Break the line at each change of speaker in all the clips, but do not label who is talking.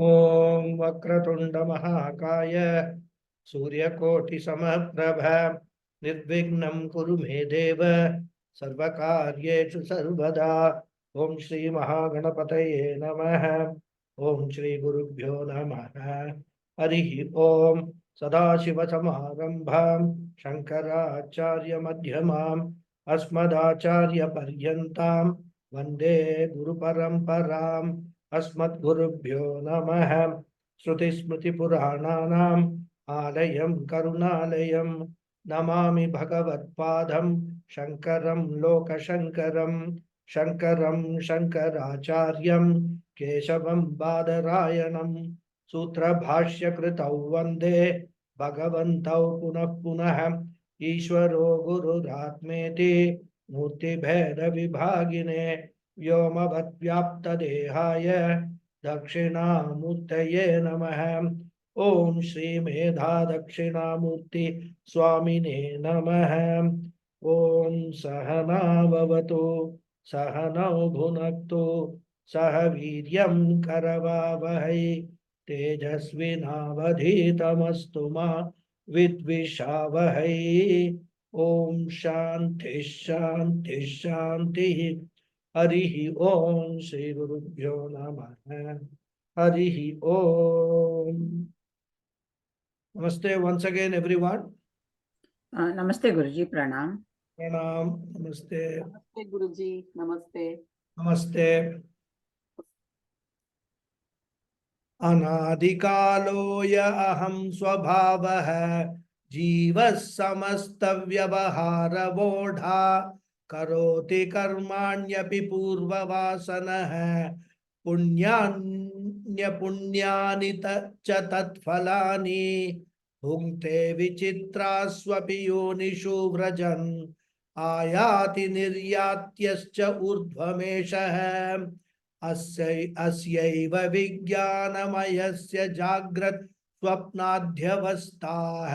ओम वक्रतुंड महाकाय सूर्यकोटि समप्रभ निर्विघ्नं कुरु मे देव सर्वकार्येषु सर्वदा। ओम श्री महागणपतये नमः। ओम श्री गुरुभ्यो नमः। हरि ओम। सदाशिवसमारम्भां शंकराचार्य मध्यमाम् अस्मदाचार्यपर्यन्तां वन्दे गुरुपरम्पराम्। अस्मद्गुरुभ्यो नमः। श्रुतिस्मृतिपुराणानाम् आलयं करुणालयं नमामि भगवत्पादं शङ्करं लोकशङ्करं। शङ्करं शङ्कराचार्यं केशवं बादरायणं सूत्रभाष्यकृतौ वन्दे भगवन्तौ पुनः पुनः। ईश्वरो गुरुरात्मेति मूर्तिभेदविभागिने व्योमवद्व्याप्तदेहाय दक्षिणामूर्तये नमः। ओम श्री मेधा दक्षिणामूर्ति स्वामिने नमः। ओम सहनाववतु सहनौ भुनक्तु सह वीर्यं करवावहै तेजस्विनावधीतमस्तु मा विद्विषावहै। ओम शांति शांति शांति। हरि ओम श्री गुरुभ्यो नमः। हरि ओम। नमस्ते once again everyone.
नमस्ते गुरुजी, प्रणाम।
प्रणाम। नमस्ते।
नमस्ते गुरुजी, नमस्ते।
नमस्ते। अनादिकालोय अहं स्वभावः जीवः समस्त व्यवहारवोढा करोति कर्माण्यपि पूर्ववासनः पुण्यान्यपुण्यानि च तत्फलानि भुङ्क्ते विचित्रास्वपि योनिषु व्रजन् आयाति निर्यात्यश्च ऊर्ध्वमेषः अस्यैव विज्ञानमयस्य जाग्रत् स्वप्नाध्यवस्थाः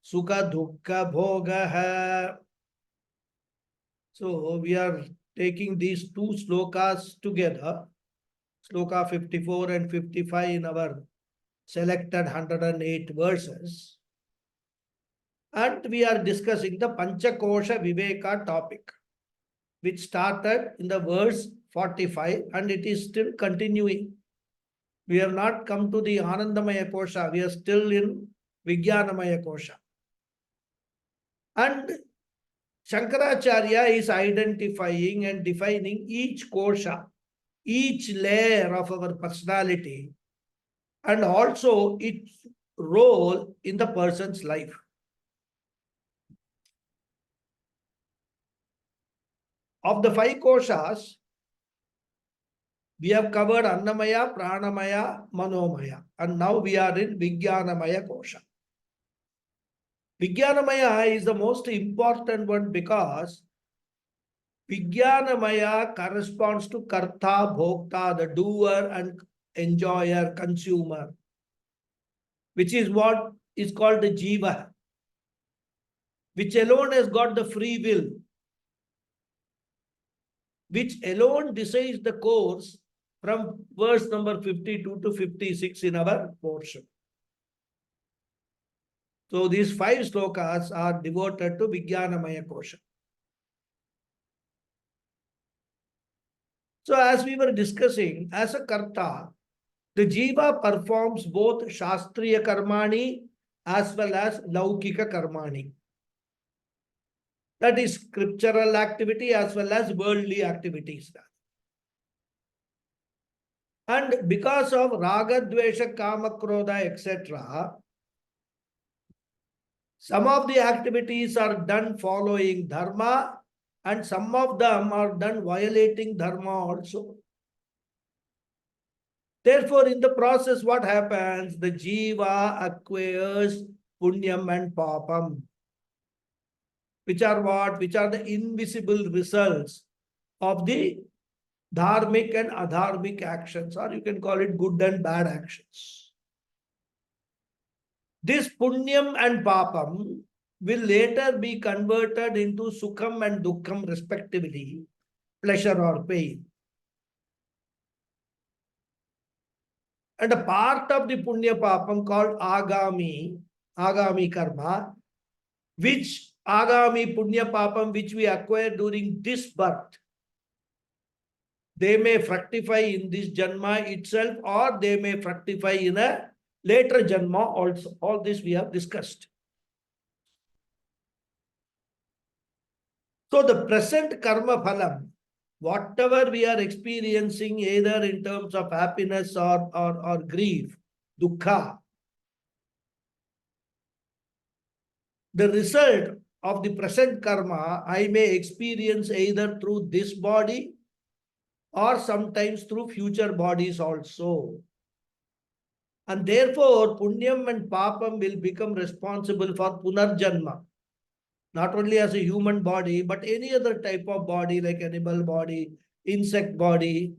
सुख दुःख भोगः। So we are taking these two slokas together, sloka 54 and 55 in our selected 108 verses, and we are discussing the Panchakosha Viveka topic, which started in the verse 45 and it is still continuing. We have not come to the Anandamaya Kosha, we are still in Vijnanamaya Kosha. And Shankaracharya is identifying and defining each kosha, each layer of our personality, and also its role in the person's life. Of the 5 koshas, we have covered Annamaya, Pranamaya, Manomaya, and now we are in Vijnanamaya Kosha. Vijnanamaya is the most important one because Vijnanamaya corresponds to Karta, Bhokta, the doer and enjoyer, consumer, which is what is called the Jiva, which alone has got the free will, which alone decides the course from verse number 52 to 56 in our portion. So these 5 slokas are devoted to Vijnanamaya Kosha. So as we were discussing, as a Karta, the Jiva performs both Shastriya Karmani as well as Laukika Karmani. That is scriptural activity as well as worldly activities. And because of Raga, Dvesha, Kama, Krodha, etc., some of the activities are done following Dharma and some of them are done violating Dharma also. Therefore, in the process, what happens? The Jiva acquires Punyam and Papam, which are what? Which are the invisible results of the dharmic and adharmic actions, or you can call it good and bad actions. This Punyam and Papam will later be converted into Sukham and Dukkham respectively, pleasure or pain. And a part of the punya papam called agami karma, which agami punya papam which we acquire during this birth, they may fructify in this janma itself, or they may fructify in a later janma also. All this we have discussed. So the present karma phalam, whatever we are experiencing, either in terms of happiness or grief, dukkha, the result of the present karma, I may experience either through this body or sometimes through future bodies also. And therefore, punyam and papam will become responsible for punarjanma. Not only as a human body, but any other type of body like animal body, insect body,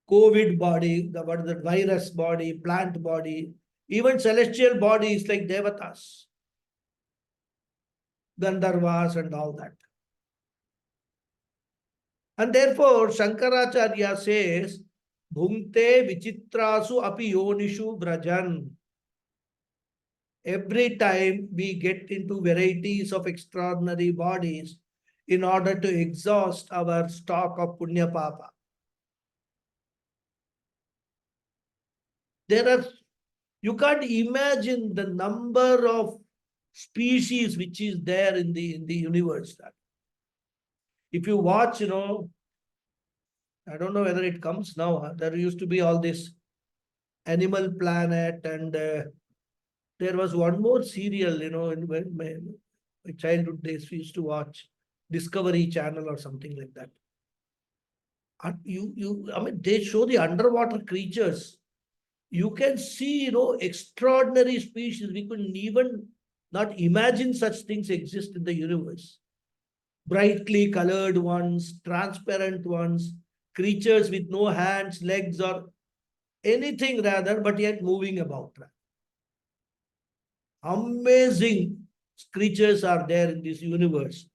COVID body, the virus body, plant body, even celestial bodies like devatas, Gandharvas and all that. And therefore, Shankaracharya says, Bhungte vichitrasu api yonishu brajan. Every time we get into varieties of extraordinary bodies in order to exhaust our stock of punya papa. You can't imagine the number of species which is there in the universe. If you watch, I don't know whether it comes now. There used to be all this Animal Planet, and there was one more serial, in my childhood days, we used to watch Discovery Channel or something like that. And they show the underwater creatures. You can see, extraordinary species. We couldn't even not imagine such things exist in the universe. Brightly colored ones, transparent ones, creatures with no hands, legs, or anything rather, but yet moving about. Amazing creatures are there in this universe.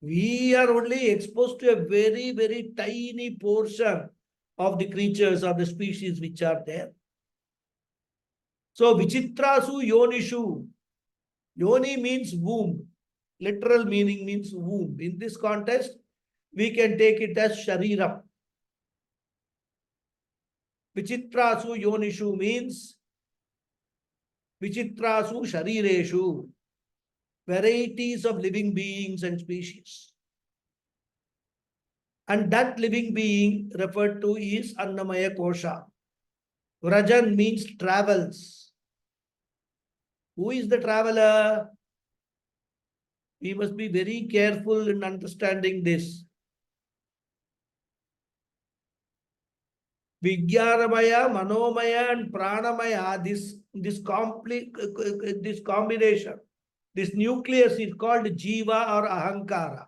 We are only exposed to a very, very tiny portion of the creatures or the species which are there. So, vichitrasu yonishu. Yoni means womb. Literal meaning means womb. In this context, we can take it as shariram. Vichitrasu yonishu means vichitrasu sharireshu. Varieties of living beings and species. And that living being referred to is Annamaya Kosha. Vrajan means travels. Who is the traveler? We must be very careful in understanding this. Vijnanamaya, Manomaya, and Pranamaya, this combination, this nucleus is called Jiva or Ahankara.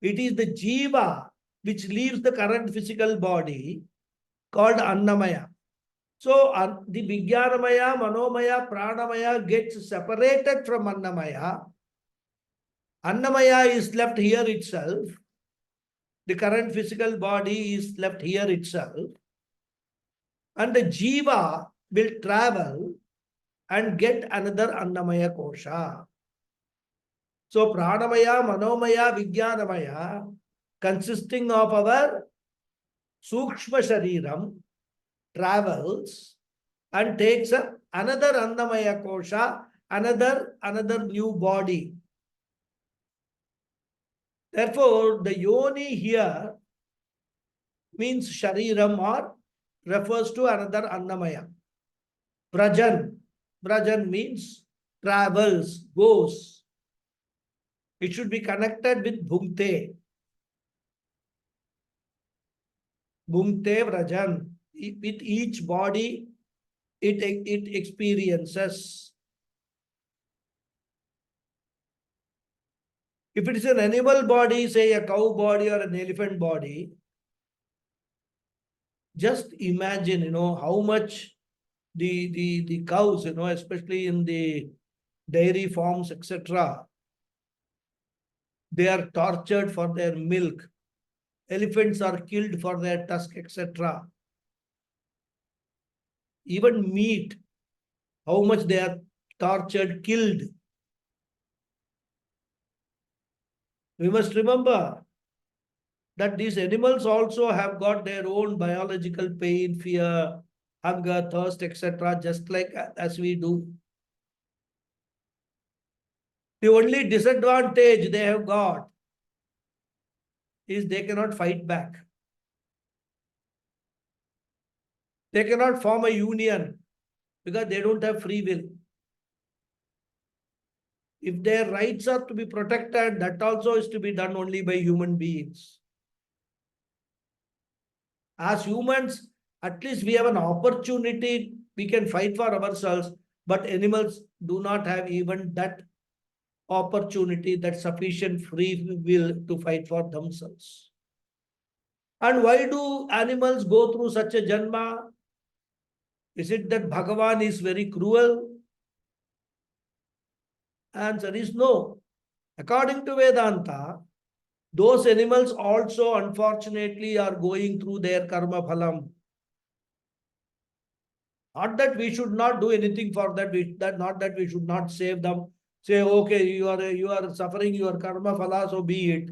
It is the Jiva which leaves the current physical body called Annamaya. So the Vijnanamaya, Manomaya, Pranamaya gets separated from Annamaya. Annamaya is left here itself. The current physical body is left here itself. And the Jiva will travel and get another Annamaya Kosha. So Pranamaya, Manomaya, Vijnanamaya, consisting of our Sukshma Shariram, travels and takes up another Annamaya Kosha, another new body. Therefore, the Yoni here means Shariram or refers to another Annamaya. Brajan means travels, goes. It should be connected with Bhungte. Bhungte Vrajan. With each body, it experiences. If it is an animal body, say a cow body or an elephant body, just imagine, how much the cows, especially in the dairy farms, etc., they are tortured for their milk. Elephants are killed for their tusk, etc. even meat, how much they are tortured, killed. We must remember that these animals also have got their own biological pain, fear, hunger, thirst, etc., just like as we do. The only disadvantage they have got is they cannot fight back. They cannot form a union because they don't have free will. If their rights are to be protected, that also is to be done only by human beings. As humans, at least we have an opportunity, we can fight for ourselves, but animals do not have even that opportunity, that sufficient free will to fight for themselves. And why do animals go through such a janma? Is it that Bhagavan is very cruel? Answer is no. According to Vedanta, those animals also unfortunately are going through their karma phalam. Not that we should not do anything for that, not that we should not save them. Say, okay, you are suffering your karma phala, so be it.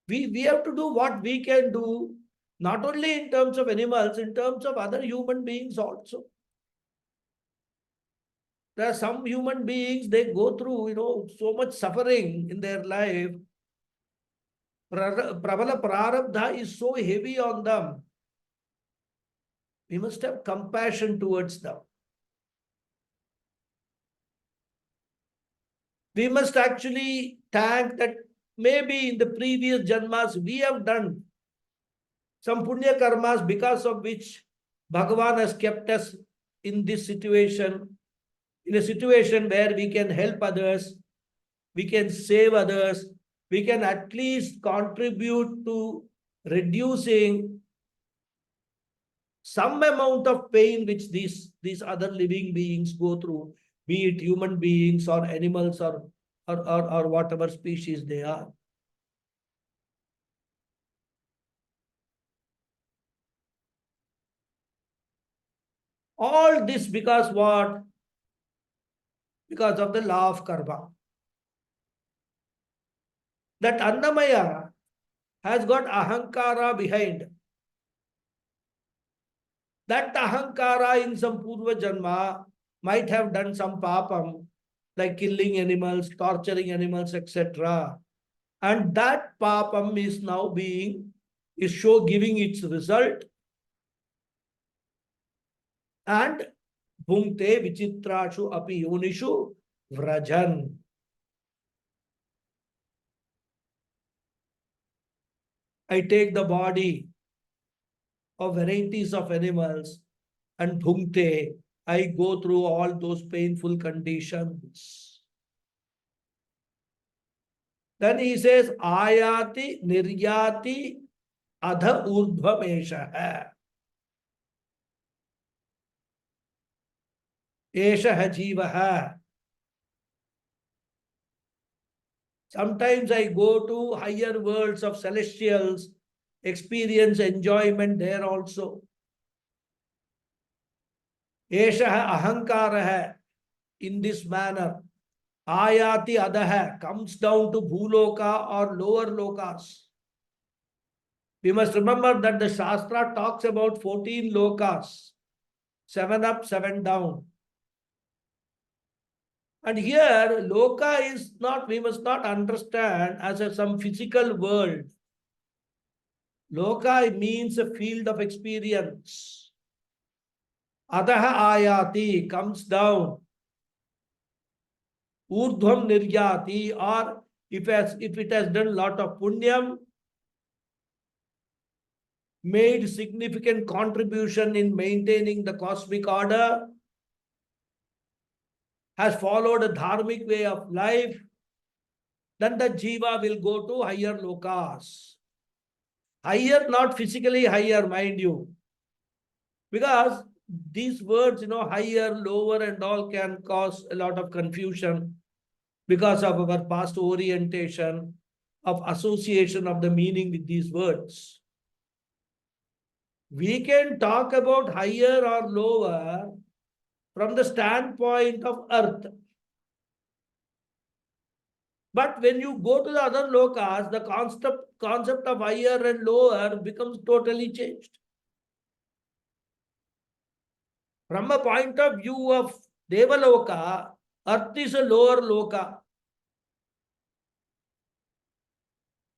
We have to do what we can do, not only in terms of animals, in terms of other human beings also. There are some human beings, they go through, so much suffering in their life. Prabala prarabdha is so heavy on them. We must have compassion towards them. We must actually thank that maybe in the previous janmas we have done some punya karmas because of which Bhagavan has kept us in this situation, in a situation where we can help others, we can save others, we can at least contribute to reducing some amount of pain which these other living beings go through, be it human beings or animals or whatever species they are. All this because what? Because of the law of karma. That Annamaya has got ahankara behind. That ahankara in some purva janma might have done some papam, like killing animals, torturing animals, etc. And that papam is now giving its result. And bhungte vichitrashu api yonishu vrajan. I take the body of varieties of animals and bhungte, I go through all those painful conditions. Then he says, ayati niryati adha urdhvamesha. Esha jivaha. Sometimes I go to higher worlds of celestials, experience enjoyment there also. Esha ahankara, in this manner. Ayati adaha, comes down to bhuloka or lower lokas. We must remember that the Shastra talks about 14 lokas, 7 up, 7 down. And here, loka is not, we must not understand as some physical world. Loka means a field of experience. Adaha ayati, comes down. Urdhvam niryati, or if it has done a lot of punyam, made significant contribution in maintaining the cosmic order, has followed a dharmic way of life, then the jiva will go to higher lokas. Higher, not physically higher, mind you. Because these words, higher, lower and all can cause a lot of confusion because of our past orientation of association of the meaning with these words. We can talk about higher or lower from the standpoint of earth. But when you go to the other lokas, the concept of higher and lower becomes totally changed. From a point of view of Devaloka, earth is a lower loka.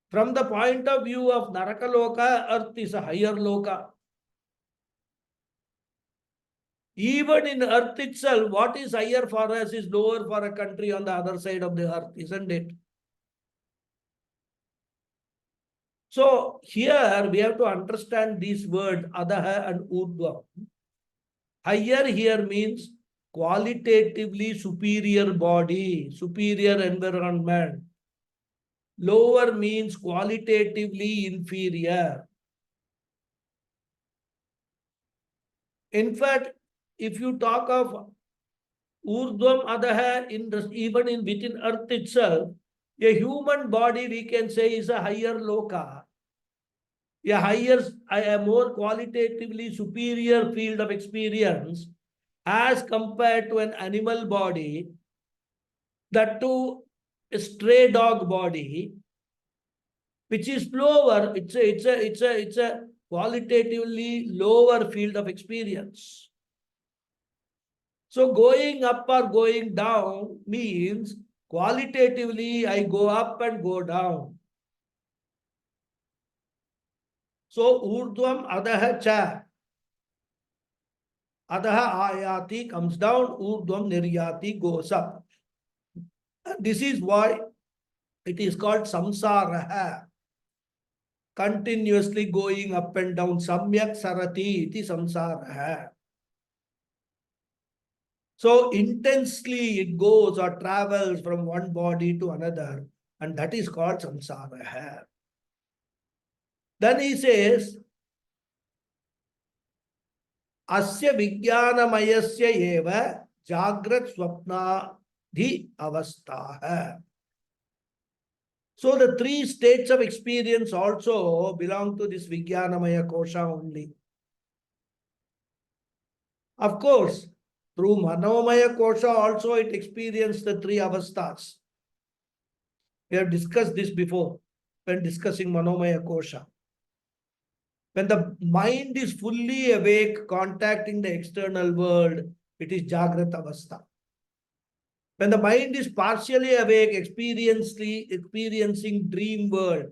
From the point of view of Narakaloka, earth is a higher loka. Even in earth itself, what is higher for us is lower for a country on the other side of the earth, isn't it? So here we have to understand these words, Adaha and Urdhva. Higher here means qualitatively superior body, superior environment. Lower means qualitatively inferior. In fact, if you talk of Urdhvam Adaha, even in within earth itself, a human body we can say is a higher loka. A more qualitatively superior field of experience as compared to an animal body, that to a stray dog body, which is lower. It's a qualitatively lower field of experience. So going up or going down means qualitatively I go up and go down. So urdhvam adaha cha. Adaha ayati comes down, urdhvam niryati goes up. And this is why it is called samsara. Continuously going up and down. Samyak sarati iti samsara. So intensely it goes or travels from one body to another, and that is called samsara. Then he says, Asya vijnanamayasya eva jagrat swapna dhi avastha. So the three states of experience also belong to this Vijnanamaya Kosha only. Of course, through Manomaya Kosha also it experienced the three avasthas. We have discussed this before when discussing Manomaya Kosha. When the mind is fully awake, contacting the external world, it is Jagrat Avastha. When the mind is partially awake, experiencing dream world,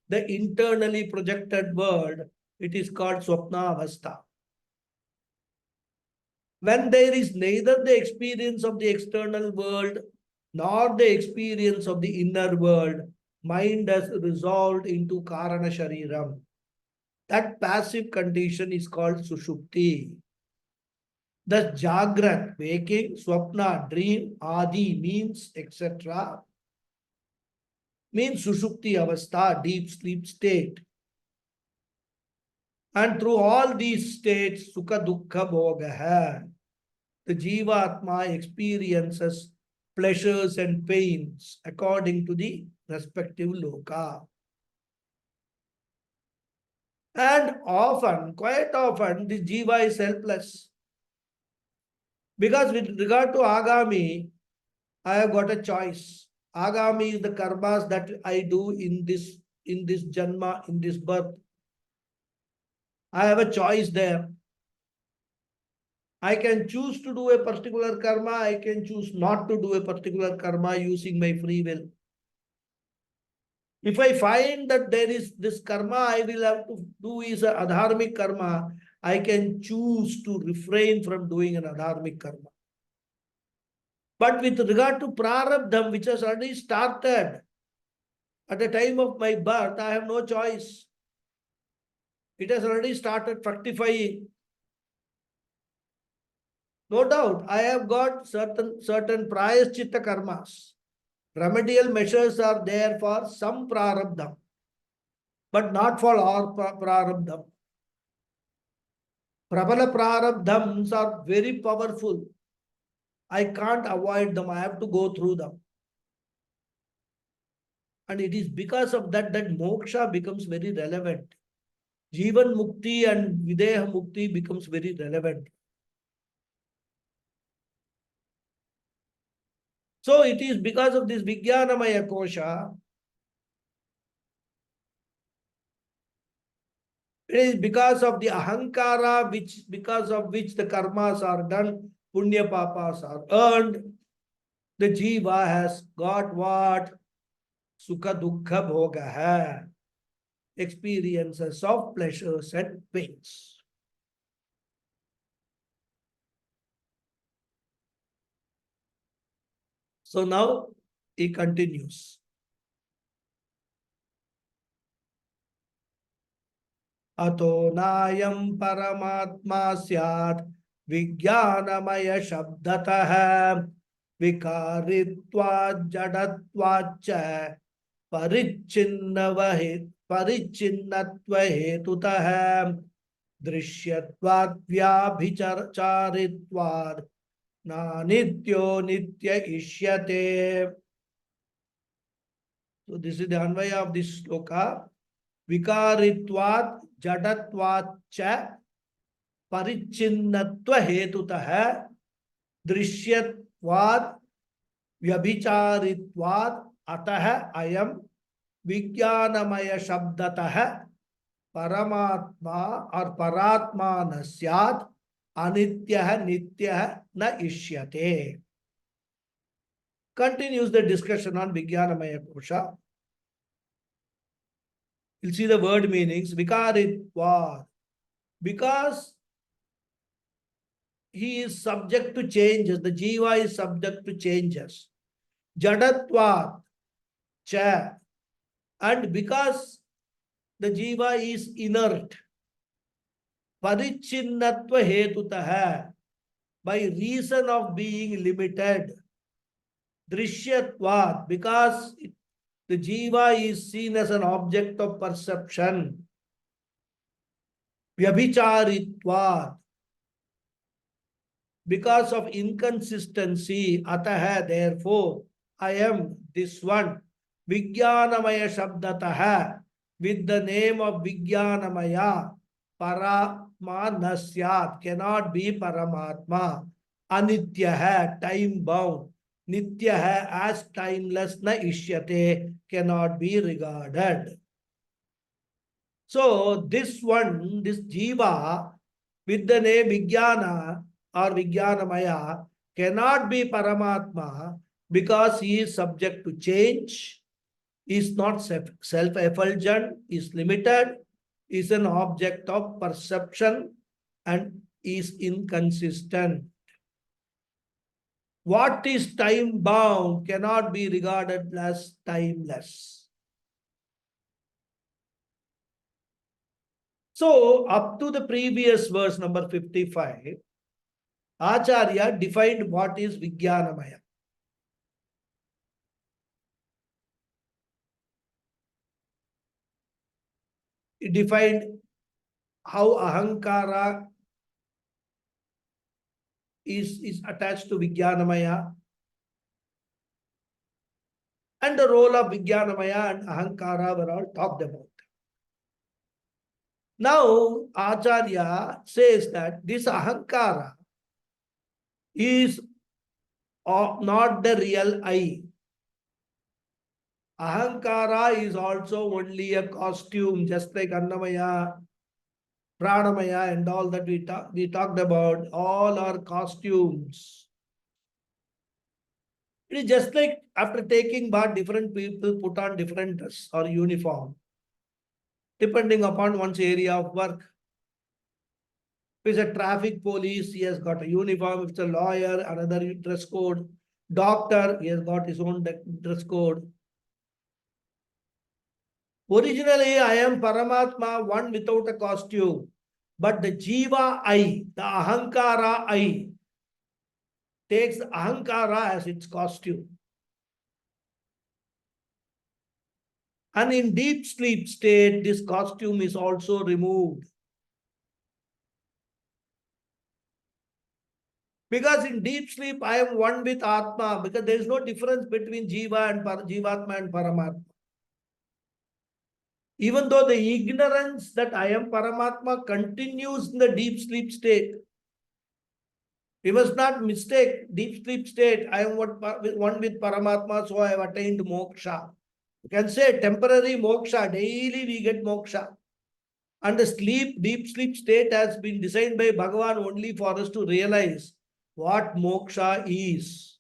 the internally projected world, it is called Swapna Avastha. When there is neither the experience of the external world nor the experience of the inner world, mind has resolved into Karana Shariram. That passive condition is called Sushupti. Thus, Jagrat, waking, Swapna, dream, Adi, means, etc., means Sushupti Avastha, deep sleep state. And through all these states, Sukha Dukkha Bhogaha, the Jivatma experiences pleasures and pains according to the respective loka. And often, quite often, the Jiva is helpless. Because with regard to Agami, I have got a choice. Agami is the karmas that I do in this janma, in this birth. I have a choice there. I can choose to do a particular karma. I can choose not to do a particular karma using my free will. If I find that there is this karma I will have to do is a adharmic karma, I can choose to refrain from doing an adharmic karma. But with regard to prarabdham, which has already started at the time of my birth, I have no choice. It has already started fructifying. No doubt, I have got certain prayaschitta karmas. Remedial measures are there for some prarabdham, but not for all prarabdham. Prabala prarabdhams are very powerful. I can't avoid them. I have to go through them. And it is because of that that moksha becomes very relevant. Jivan Mukti and Videha Mukti becomes very relevant. So it is because of this Vijnanamaya Kosha, it is because of the Ahankara, because of which the karmas are done, Punya Papas are earned. The Jiva has got what? Sukha Dukkha Bhoga hai. Experiences of pleasures and pains. So now he continues. Ato nayam paramatma syat vijnanamaya shabdatah vikaritva jadatva cha परिच्छिन्नत्व हेतुतः दृश्यत्वात् व्याभिचारित्वात् नानित्यो नित्य इष्यते. So this is the anvaya of this sloka. Vikaritvat jadatvat cha parichinnatva hetutah drishyatvat vyabhicharitvat atah ayam Vijnanamaya Shabdatah Paramatma or Paratma Nasyat Anityah Nityah Na Ishyate. Continues the discussion on Vijnanamaya Kosha. You'll see the word meanings. Vikaritva. Because he is subject to changes. The Jiva is subject to changes. Jadatva. Cha. And because the Jiva is inert, Parichinnatva hetutah, by reason of being limited, Drishyatvat, because the Jiva is seen as an object of perception, Vyabhicharitvat, because of inconsistency, Atah, therefore, I am this one, Vijnanamaya Shabdatah, with the name of Vijnanamaya, Paratma Nasyat, cannot be Paramatma. Anitya hai, time bound. Nitya hai, as timeless na ishyate, cannot be regarded. So this one, this Jiva, with the name Vijnana or Vijnanamaya, cannot be Paramatma because he is subject to change, is not self-effulgent, is limited, is an object of perception, and is inconsistent. What is time-bound cannot be regarded as timeless. So, up to the previous verse number 55, Acharya defined what is Vijnanamaya. He defined how Ahankara is attached to Vijnanamaya and the role of Vijnanamaya and Ahankara were all talked about. Now, Acharya says that this Ahankara is not the real I. Ahankara is also only a costume, just like Annamaya, Pranamaya and all that we talked about, all are costumes. It is just like after taking bath, different people put on different dress or uniform, depending upon one's area of work. If it's a traffic police, he has got a uniform. If it's a lawyer, another dress code. Doctor, he has got his own dress code. Originally, I am Paramatma, one without a costume. But the Jiva I, the Ahankara I, takes Ahankara as its costume. And in deep sleep state, this costume is also removed. Because in deep sleep, I am one with Atma, because there is no difference between Jiva and Jivatma and Paramatma. Even though the ignorance that I am Paramatma continues in the deep sleep state. We must not mistake deep sleep state. I am one with Paramatma, so I have attained moksha. You can say temporary moksha, daily we get moksha. And the deep sleep state has been designed by Bhagavan only for us to realize what moksha is.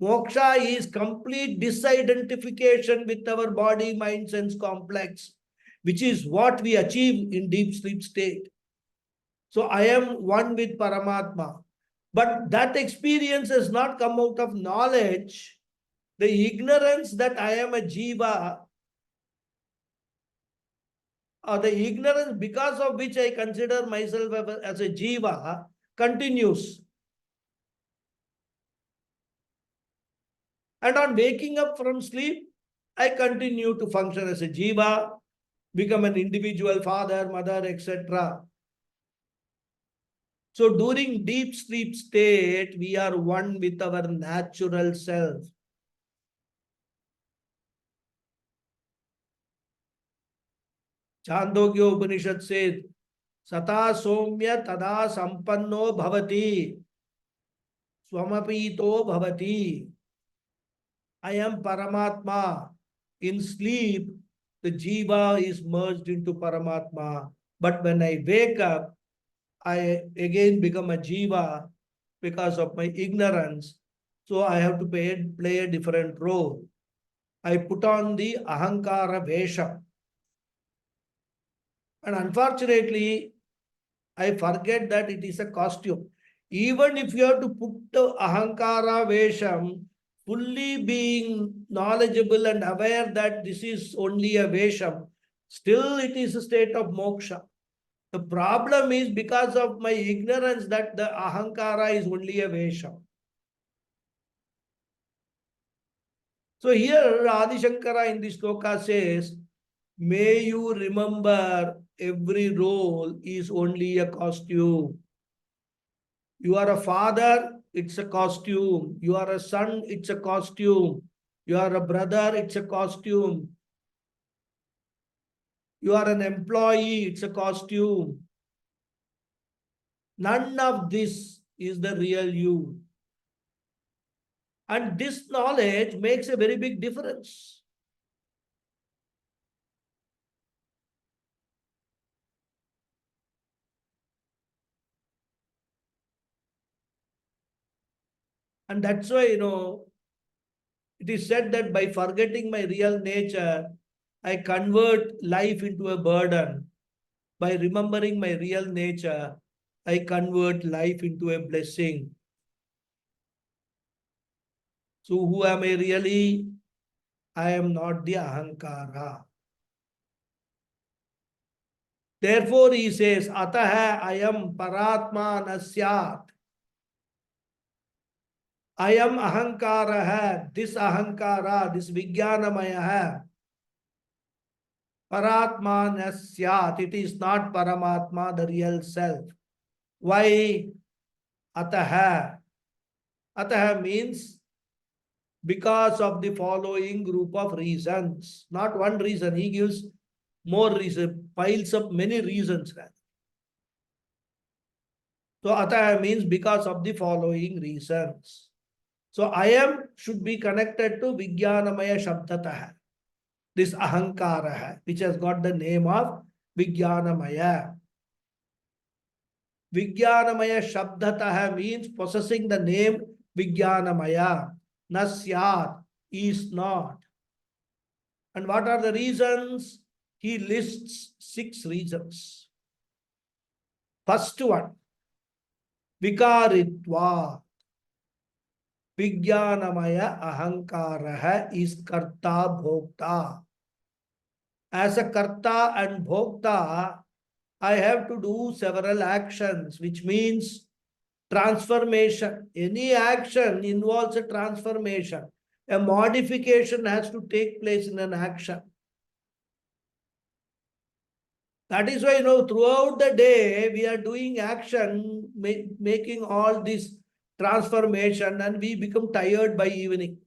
Moksha is complete disidentification with our body, mind, sense complex, which is what we achieve in deep sleep state. So I am one with Paramatma. But that experience has not come out of knowledge. The ignorance that I am a jiva, or the ignorance because of which I consider myself as a jiva, continues. And on waking up from sleep, I continue to function as a jiva, become an individual father, mother, etc. So during deep sleep state, we are one with our natural self. Chandogya Upanishad says, Sata somya tada sampanno bhavati, swamapito bhavati. I am Paramatma. In sleep, the jiva is merged into Paramatma. But when I wake up, I again become a jiva because of my ignorance. So I have to play a different role. I put on the ahankara vesha. And unfortunately, I forget that it is a costume. Even if you have to put the ahankara vesham, fully being knowledgeable and aware that this is only a vesham, still it is a state of moksha. The problem is because of my ignorance that the ahankara is only a vesham. So here Adi Shankara in this sloka says, may you remember every role is only a costume. You are a father, it's a costume. You are a son, it's a costume. You are a brother, it's a costume. You are an employee, it's a costume. None of this is the real you. And this knowledge makes a very big difference. And that's why, it is said that by forgetting my real nature, I convert life into a burden. By remembering my real nature, I convert life into a blessing. So who am I really? I am not the ahankara. Therefore he says, Ataha ayam paratma nasyat. I am ahankara hai, this ahankara, this vijnanamaya hai. Paratma nasyat, it is not Paramatma, the real self. Why? Ataha. Ataha means because of the following group of reasons. Not one reason, he gives more reason, piles up many reasons. So Ataha means because of the following reasons. So I am should be connected to Vijnanamaya Shabdataha, this Ahankara, which has got the name of Vijnanamaya. Vijnanamaya Shabdataha means possessing the name Vijnanamaya. Nasyat is not. And what are the reasons? He lists 6 reasons. First one, Vikaritva. Vijnanamaya Ahankara is Karta Bhokta. As a Karta and Bhokta, I have to do several actions, which means transformation. Any action involves a transformation. A modification has to take place in an action. That is why, throughout the day, we are doing action, making all this transformation, and we become tired by evening.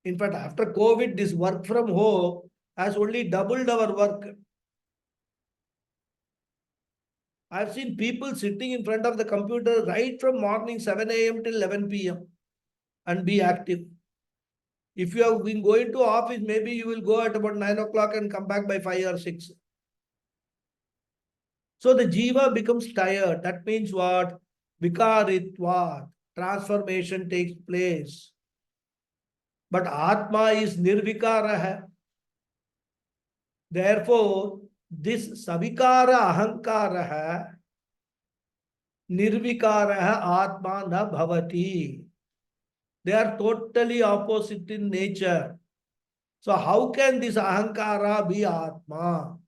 In fact, after COVID, this work from home has only doubled our work. I've seen people sitting in front of the computer right from morning 7 a.m. till 11 p.m. and be active. If you have been going to office, maybe you will go at about 9 o'clock and come back by 5 or 6. So the jiva becomes tired. That means what? Vikaritva. Transformation takes place. But Atma is nirvikara. Therefore, this savikara ahankara nirvikara atma na bhavati. They are totally opposite in nature. So how can this ahankara be atma?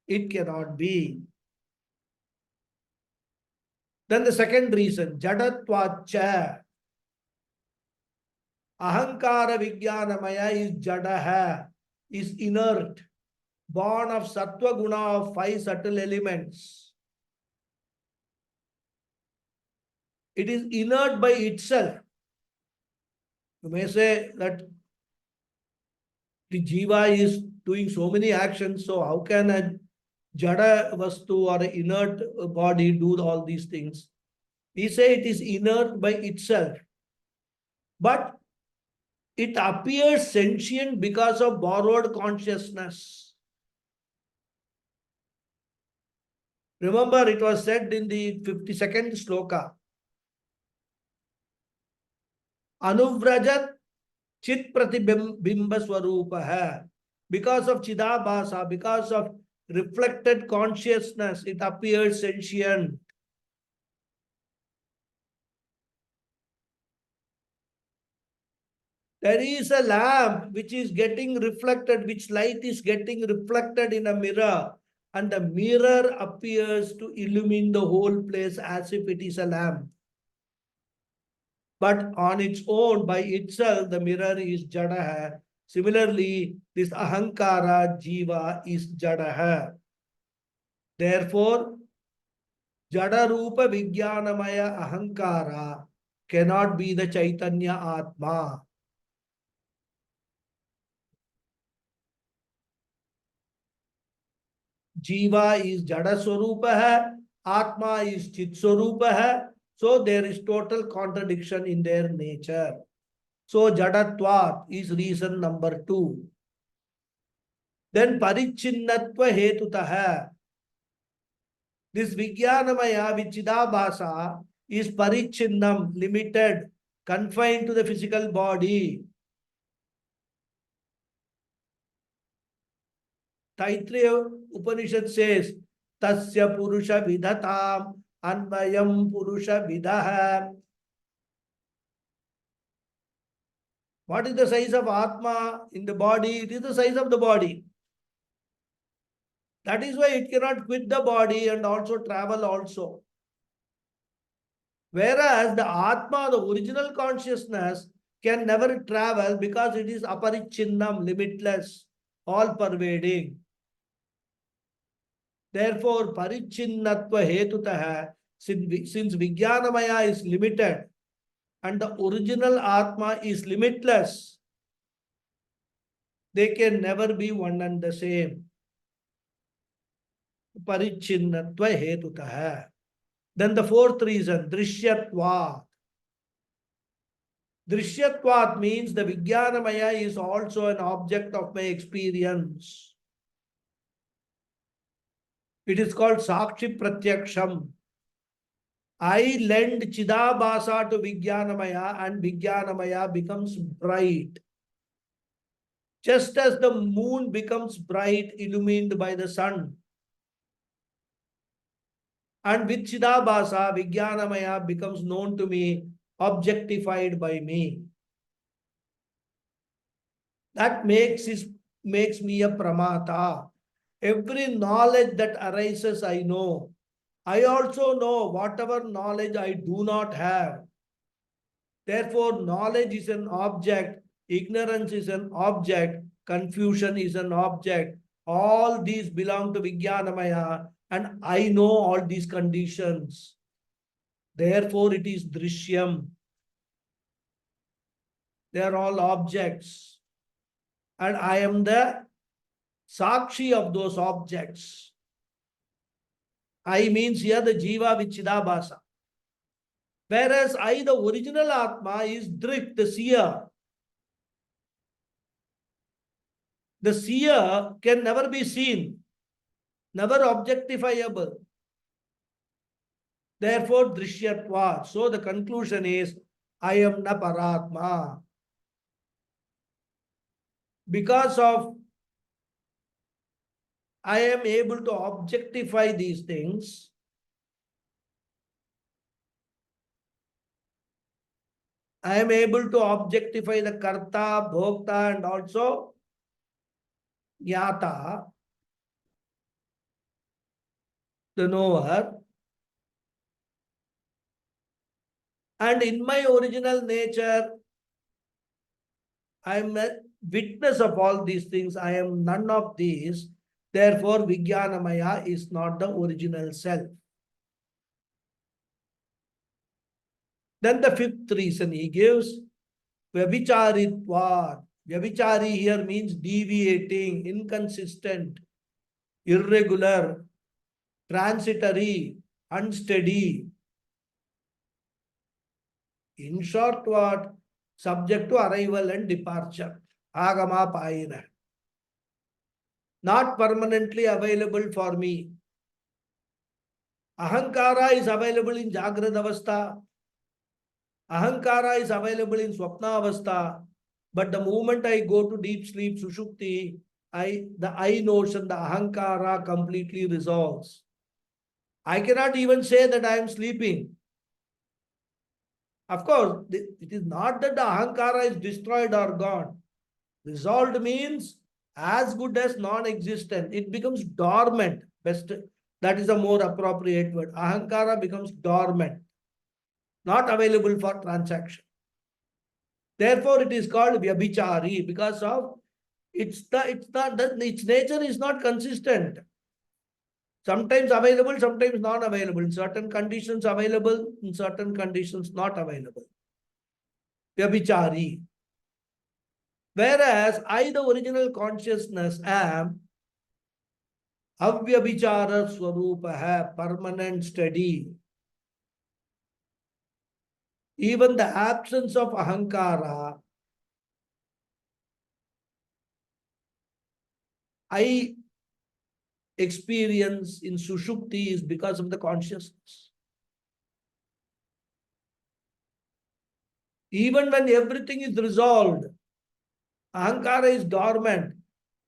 It cannot be. Then the second reason, jadatvacha. Ahankara vijnanamaya is jadaha, is inert, born of sattva guna of 5 subtle elements. It is inert by itself. You may say that the jiva is doing so many actions, so how can a jada vastu or an inert body do all these things? We say it is inert by itself. But it appears sentient because of borrowed consciousness. Remember, it was said in the 52nd sloka. Anuvrajat chit pratibimba swarupaha. Because of chidabhasa, because of reflected consciousness, it appears sentient. There is a lamp which is getting reflected, which light is getting reflected in a mirror, and the mirror appears to illumine the whole place as if it is a lamp. But on its own, by itself, the mirror is jadaha. Similarly, this ahankara jiva is jadaha. Therefore, jadarupa vijnanamaya ahankara cannot be the Chaitanya Atma. Jiva is jada swarupa hai, Atma is chit swarupa hai. So there is total contradiction in their nature. So jadatvat is reason number 2. Then parichinnatva hetutaha. This vijnanamaya vichidabhasa is parichinnam, limited, confined to the physical body. Taittiriya Upanishad says, Tasya Purusha Vidhatam Anvayam Purusha Vidaha. What is the size of Atma in the body? It is the size of the body. That is why it cannot quit the body and also travel also. Whereas the Atma, the original consciousness, can never travel because it is aparichinnam, limitless, all pervading. Therefore, parichinnatva hetutaha, since Vijnanamaya is limited and the original Atma is limitless, they can never be one and the same. Parichinnatva hetutaha. Then the fourth reason, drishyatvat. Drishyatvat means the Vijnanamaya is also an object of my experience. It is called Sakshi Pratyaksham. I lend Chidabhasa to Vijnanamaya and Vijnanamaya becomes bright. Just as the moon becomes bright, illumined by the sun. And with Chidabhasa, Vijnanamaya becomes known to me, objectified by me. That makes me a pramata. Every knowledge that arises, I know. I also know whatever knowledge I do not have. Therefore, knowledge is an object, ignorance is an object, confusion is an object. All these belong to Vijnanamaya, and I know all these conditions. Therefore, it is Drishyam. They are all objects. and I am the Sakshi of those objects. I means here the Jiva with Chidabhasa. Whereas I, the original Atma, is Drik, the seer. The seer can never be seen, never objectifiable. Therefore, Drishyatva. So the conclusion is, I am na Paratma. Because of I am able to objectify these things, I am able to objectify the Karta, Bhokta, and also Yata, the knower. And in my original nature, I am a witness of all these things. I am none of these. Therefore, Vijnanamaya is not the original self. Then the fifth reason he gives, Vyavicharitvat. Vyavichari here means deviating, inconsistent, irregular, transitory, unsteady. In short, what? Subject to arrival and departure. Agama paina. Not permanently available for me. Ahankara is available in Jagrad Avastha. Ahankara is available in Swapna Avastha. But the moment I go to deep sleep, Sushupti, the I notion, the Ahankara completely resolves. I cannot even say that I am sleeping. Of course, it is not that the Ahankara is destroyed or gone. Resolved means as good as non-existent. It becomes dormant. Best, that is a more appropriate word. Ahankara becomes dormant, not available for transaction. Therefore, it is called Vyabhichari because of its nature is not consistent. Sometimes available, sometimes not available. In certain conditions available, in certain conditions not available. Vyabhichari. Whereas I, the original consciousness, am Avyabhichara Swarupa, permanent, steady. Even the absence of Ahankara, I experience in Sushupti is because of the consciousness. Even when everything is resolved, Ahankara is dormant.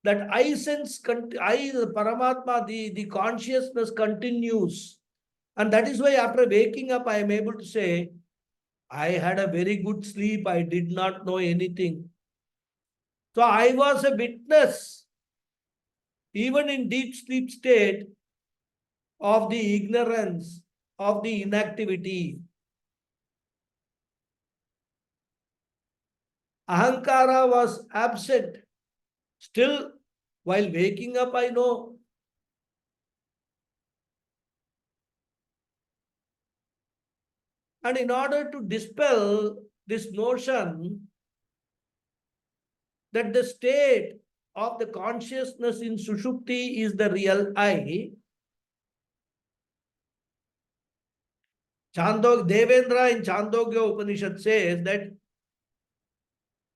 That I sense, the Paramatma, the consciousness continues. And that is why after waking up, I am able to say, I had a very good sleep. I did not know anything. So I was a witness, even in deep sleep state, of the ignorance, of the inactivity. Ahankara was absent. Still, while waking up, I know. And in order to dispel this notion that the state of the consciousness in Sushupti is the real I, Devendra in Chandogya Upanishad says that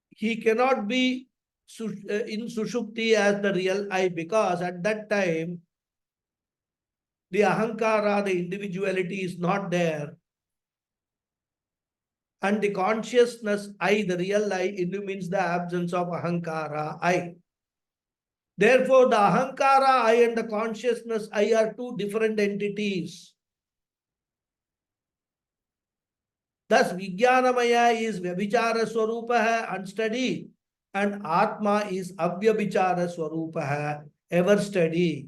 he cannot be in Sushupti as the real I because at that time the Ahankara, the individuality is not there. And the consciousness I, the real I, illumines the absence of Ahankara I. Therefore, the Ahankara I and the consciousness I are two different entities. Thus, Vijnanamaya is Vyabhichara Swarupa, unsteady, and Atma is Avyabhichara Swarupa, ever steady.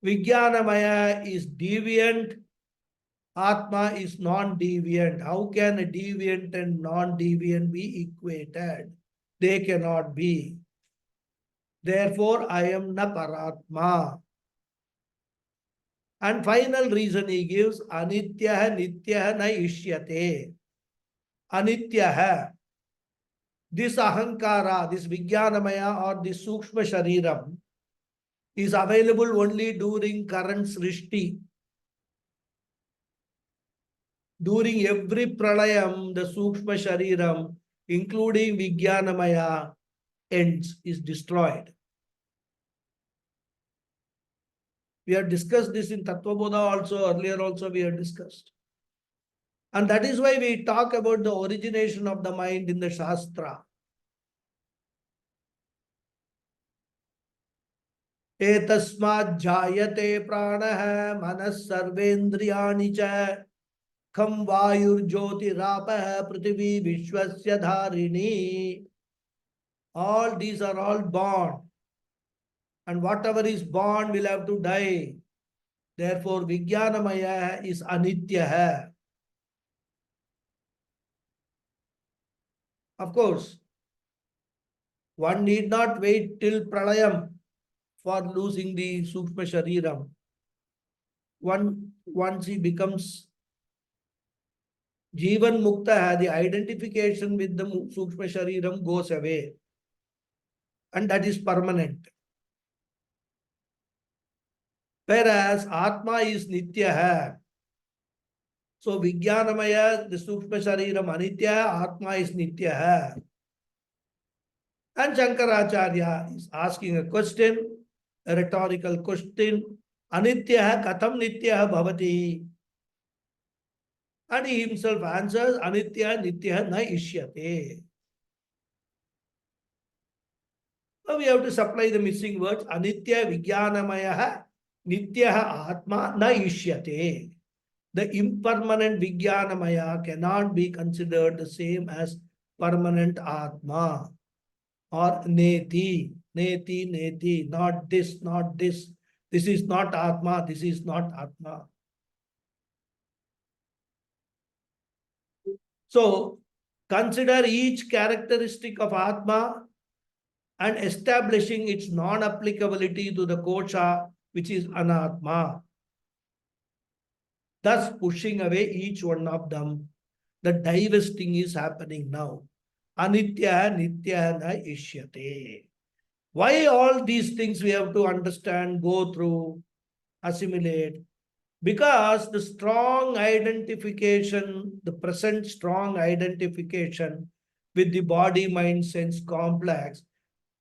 Vijnanamaya is deviant, Atma is non-deviant. How can a deviant and non-deviant be equated? They cannot be. Therefore, I am na Paratma. And final reason he gives, Anityaha Nityaha na Ishyate. Anityaha. this ahankara, this Vijnanamaya or this Sukshma Shariram is available only during current Srishti. During every pralayam, the Sukshma Shariram, including Vijnanamaya, ends, is destroyed. We have discussed this in Tattva Bodha also, earlier also we have discussed. And that is why we talk about the origination of the mind in the Shastra. Etasmat jayate pranah manas sarvendriyani cha kham vayur jyotirapah prithvi vishwasya dharini. All these are all born. And whatever is born will have to die. Therefore, Vijnanamaya is anitya. Of course, one need not wait till pralayam for losing the Sukshma Shariram. Once he becomes Jivan Mukta, the identification with the Sukshma Shariram goes away. And that is permanent. Whereas Atma is Nitya. So Vijnanamaya, the Sukshma Shariram Anitya, Atma is Nitya. And Shankaracharya is asking a question, a rhetorical question. Anitya katham nitya bhavati? And he himself answers, Anitya nitya na ishyate. Now we have to supply the missing words. Anitya Vijnanamaya nitya atma na ishyate. The impermanent Vijnanamaya cannot be considered the same as permanent Atma or Neti. Neti, Neti, not this, not this. This is not Atma, this is not Atma. So, consider each characteristic of Atma and establishing its non-applicability to the kosha, which is Anatma. Thus pushing away each one of them. The divesting is happening now. Anitya nitya na ishyate. Why all these things we have to understand, go through, assimilate? Because the strong identification, the present strong identification with the body, mind, sense complex,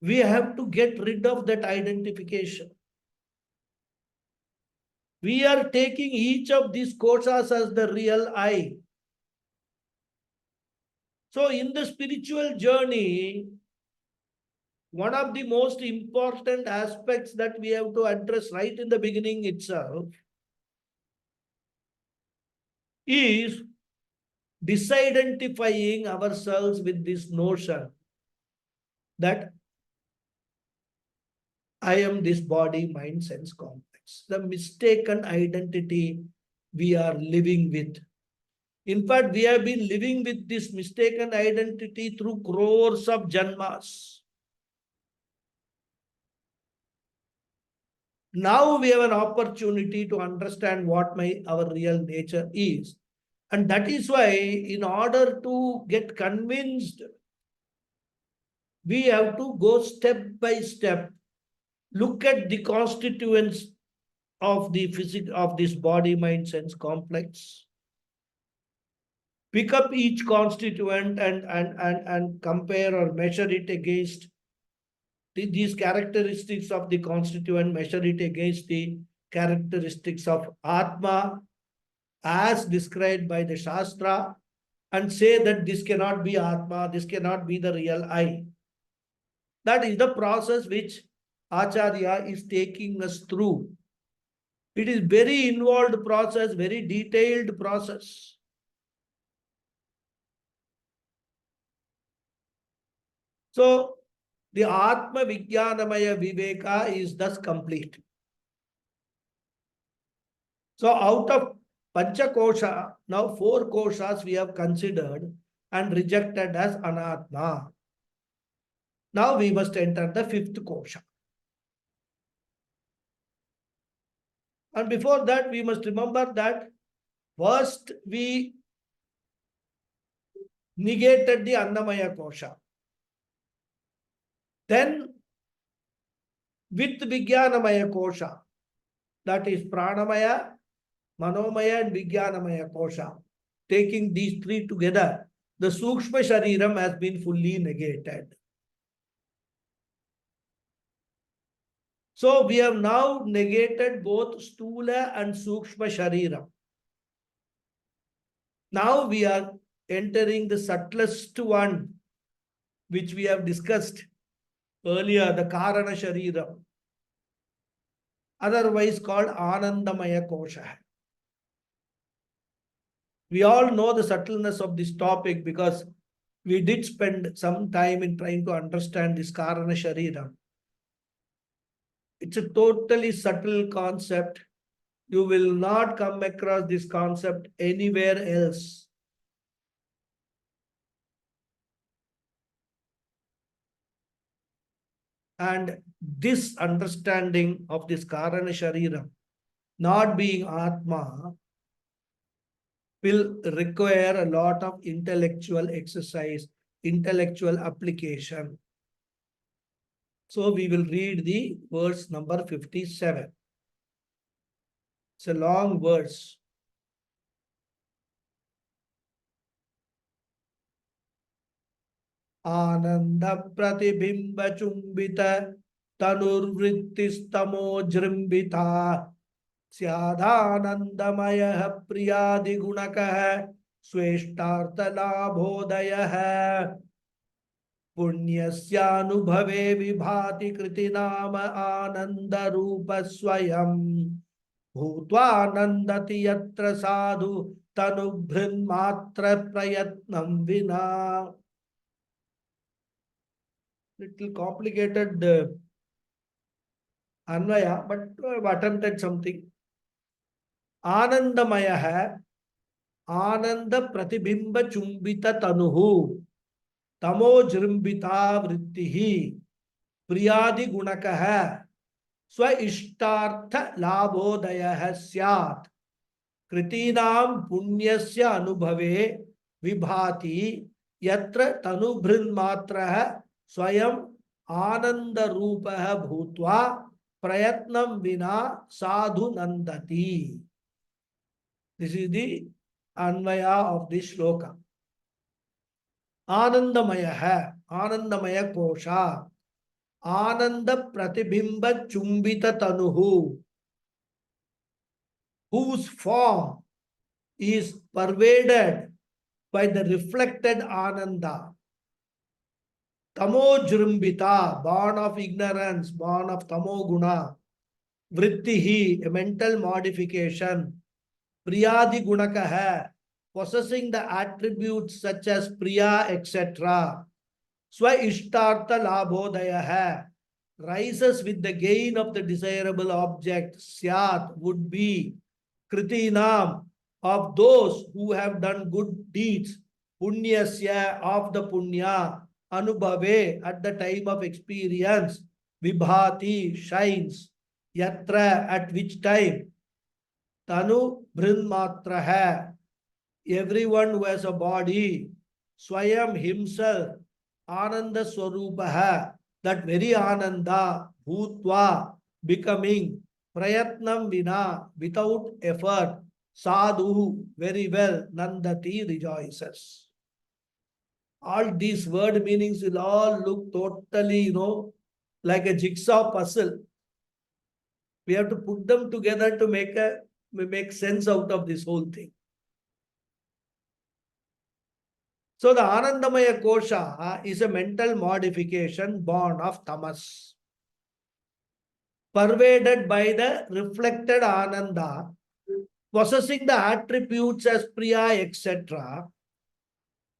we have to get rid of that identification. We are taking each of these koshas as the real I. So in the spiritual journey, one of the most important aspects that we have to address right in the beginning itself is disidentifying ourselves with this notion that I am this body, mind, sense complex. The mistaken identity we are living with. In fact, we have been living with this mistaken identity through crores of janmas. Now we have an opportunity to understand what our real nature is. And that is why, in order to get convinced, we have to go step by step, look at the constituents of the physics of this body, mind, sense complex. Pick up each constituent and compare or measure it against these characteristics of the constituent, measure it against the characteristics of Atma as described by the Shastra, and say that this cannot be Atma, this cannot be the real I. That is the process which Acharya is taking us through. It is very involved process, very detailed process. So, the Atma Vijnanamaya Viveka is thus complete. So, out of Panchakosha, now 4 koshas we have considered and rejected as Anatma. Now we must enter the 5th kosha. And before that, we must remember that first we negated the Annamaya kosha. Then with Vijnanamaya Kosha, that is Pranamaya, Manomaya and Vijnanamaya Kosha, taking these three together, the Sukshma Shariram has been fully negated. So we have now negated both Stula and Sukshma Shariram. Now we are entering the subtlest one, which we have discussed earlier, the Karana Shariram, otherwise called Anandamaya Kosha. We all know the subtleness of this topic because we did spend some time in trying to understand this Karana Shariram. It's a totally subtle concept. You will not come across this concept anywhere else. And this understanding of this Karana Shariram not being Atma will require a lot of intellectual exercise, intellectual application. So we will read the verse number 57. It's a long verse. Ananda pratibimba chumbita tanurvrittistamo jrimbita Syadhanandamaya priyadi gunakah sweshtartha labhodayah Punyasyanubhave vibhati kritinama ananda rupa swayam Bhutva nandati yatra sadhu tanubhrin matra prayatnam vina. Little complicated Anvaya, but I've attempted something. Anandamaya hai, Ananda pratibimba chumbita tanuhu, Tamo jrimbita vrittihi, Priyadi gunakaha, Swa ishtartha labhodaya syat, Kritinam punyasya anubhave vibhati, Yatra tanubhrin matraha, Swayam ananda rupaha bhutva, Prayatnam vina sadhu nandati. This is the Anvaya of this shloka. Anandamaya hai, Anandamaya kosha, Ananda pratibimba chumbita tanuhu, whose form is pervaded by the reflected Ananda. Tamo jrumbita, born of ignorance, born of tamo guna. Vrittihi, a mental modification. Priyadi gunaka hai, possessing the attributes such as priya, etc. Swa ishtartha labhodaya hai, rises with the gain of the desirable object. Syat would be kritinam, of those who have done good deeds. Punyasya, of the punya. Anubhave, at the time of experience. Vibhati, shines. Yatra, at which time. Tanu brinmatra hai, everyone who has a body. Swayam, himself. Ananda swarupaha, that very Ananda. Bhutva, becoming. Prayatnam vina, without effort. Sadhu, very well. Nandati, rejoices. All these word meanings will all look totally, like a jigsaw puzzle. We have to put them together to make sense out of this whole thing. So the Anandamaya Kosha is a mental modification born of tamas, pervaded by the reflected Ananda, possessing the attributes as Priya, etc.,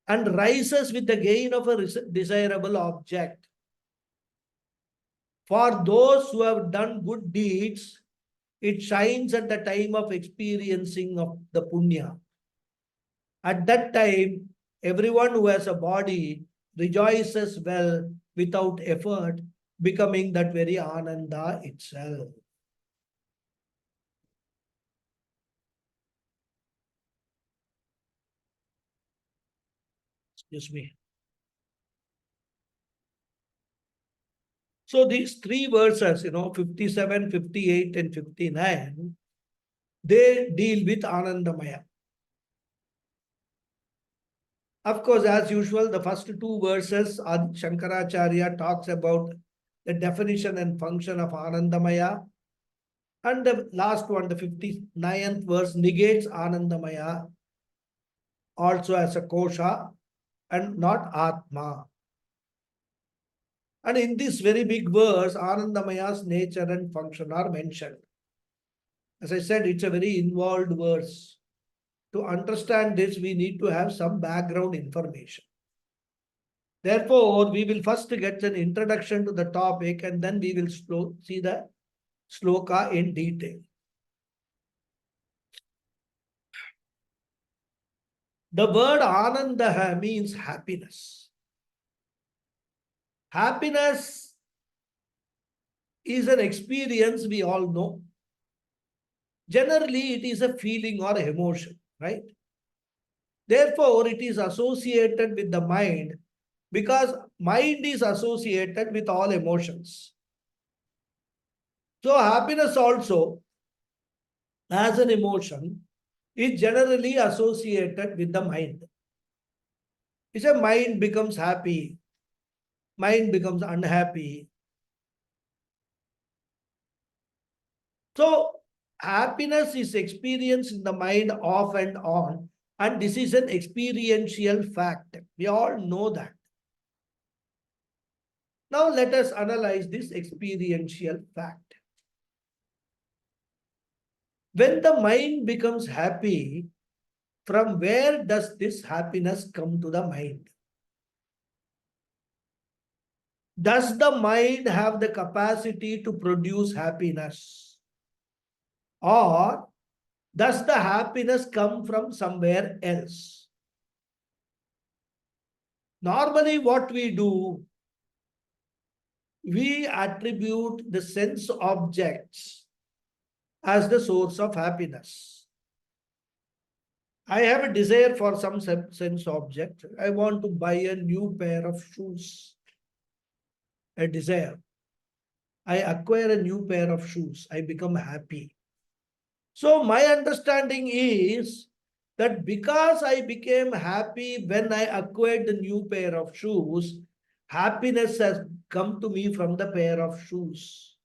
and rises with the gain of a desirable object. For those who have done good deeds, it shines at the time of experiencing of the punya. At that time, everyone who has a body rejoices well without effort, becoming that very Ananda itself. Excuse me. So these three verses, 57, 58, and 59, they deal with Anandamaya. Of course, as usual, the first two verses, Shankaracharya talks about the definition and function of Anandamaya. And the last one, the 59th verse, negates Anandamaya also as a kosha and not Atma. And in this very big verse, Anandamaya's nature and function are mentioned. As I said, it's a very involved verse. To understand this, we need to have some background information. Therefore, we will first get an introduction to the topic and then we will see the sloka in detail. The word Anandaha means happiness. Happiness is an experience we all know. Generally, it is a feeling or emotion, right? Therefore, it is associated with the mind because mind is associated with all emotions. So, happiness also, as an emotion, is generally associated with the mind. If a mind becomes happy, mind becomes unhappy. So, happiness is experienced in the mind off and on, and this is an experiential fact. We all know that. Now, let us analyze this experiential fact. When the mind becomes happy, from where does this happiness come to the mind? Does the mind have the capacity to produce happiness? Or does the happiness come from somewhere else? Normally, what we do, we attribute the sense objects as the source of happiness. I have a desire for some sense object. I want to buy a new pair of shoes. A desire. I acquire a new pair of shoes. I become happy. So my understanding is that because I became happy when I acquired the new pair of shoes, happiness has come to me from the pair of shoes.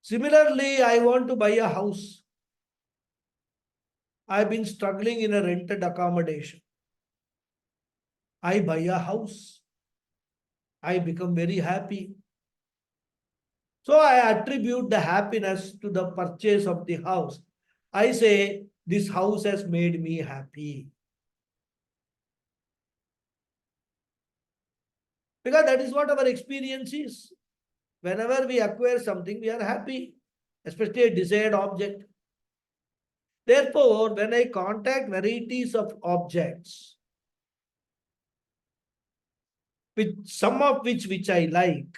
Similarly, I want to buy a house. I've been struggling in a rented accommodation. I buy a house. I become very happy. So I attribute the happiness to the purchase of the house. I say, this house has made me happy. Because that is what our experience is. Whenever we acquire something, we are happy, especially a desired object. Therefore, when I contact varieties of objects, with some of which I like,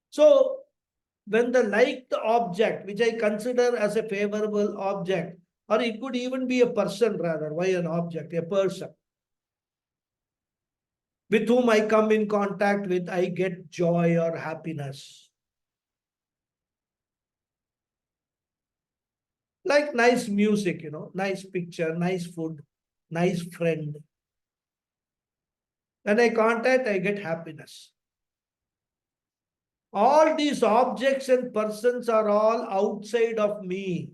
so when the liked object, which I consider as a favorable object, or it could even be a person rather, why an object, a person, with whom I come in contact with, I get joy or happiness. Like nice music, nice picture, nice food, nice friend. When I contact, I get happiness. All these objects and persons are all outside of me.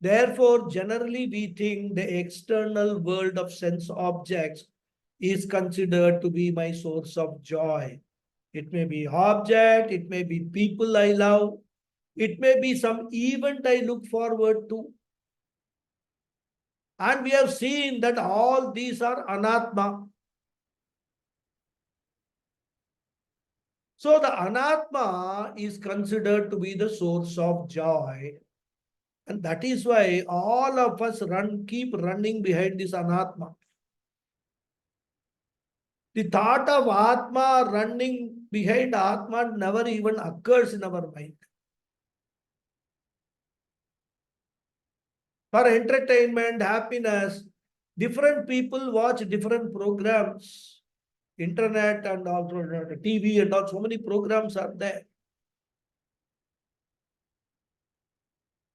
Therefore, generally we think the external world of sense objects is considered to be my source of joy. It may be object, it may be people I love, it may be some event I look forward to. And we have seen that all these are anatma. So the anatma is considered to be the source of joy. And that is why all of us keep running behind this anatma. The thought of atma running behind atma never even occurs in our mind. For entertainment, happiness, Different people watch different programs, internet and also TV and all, so many programs are there.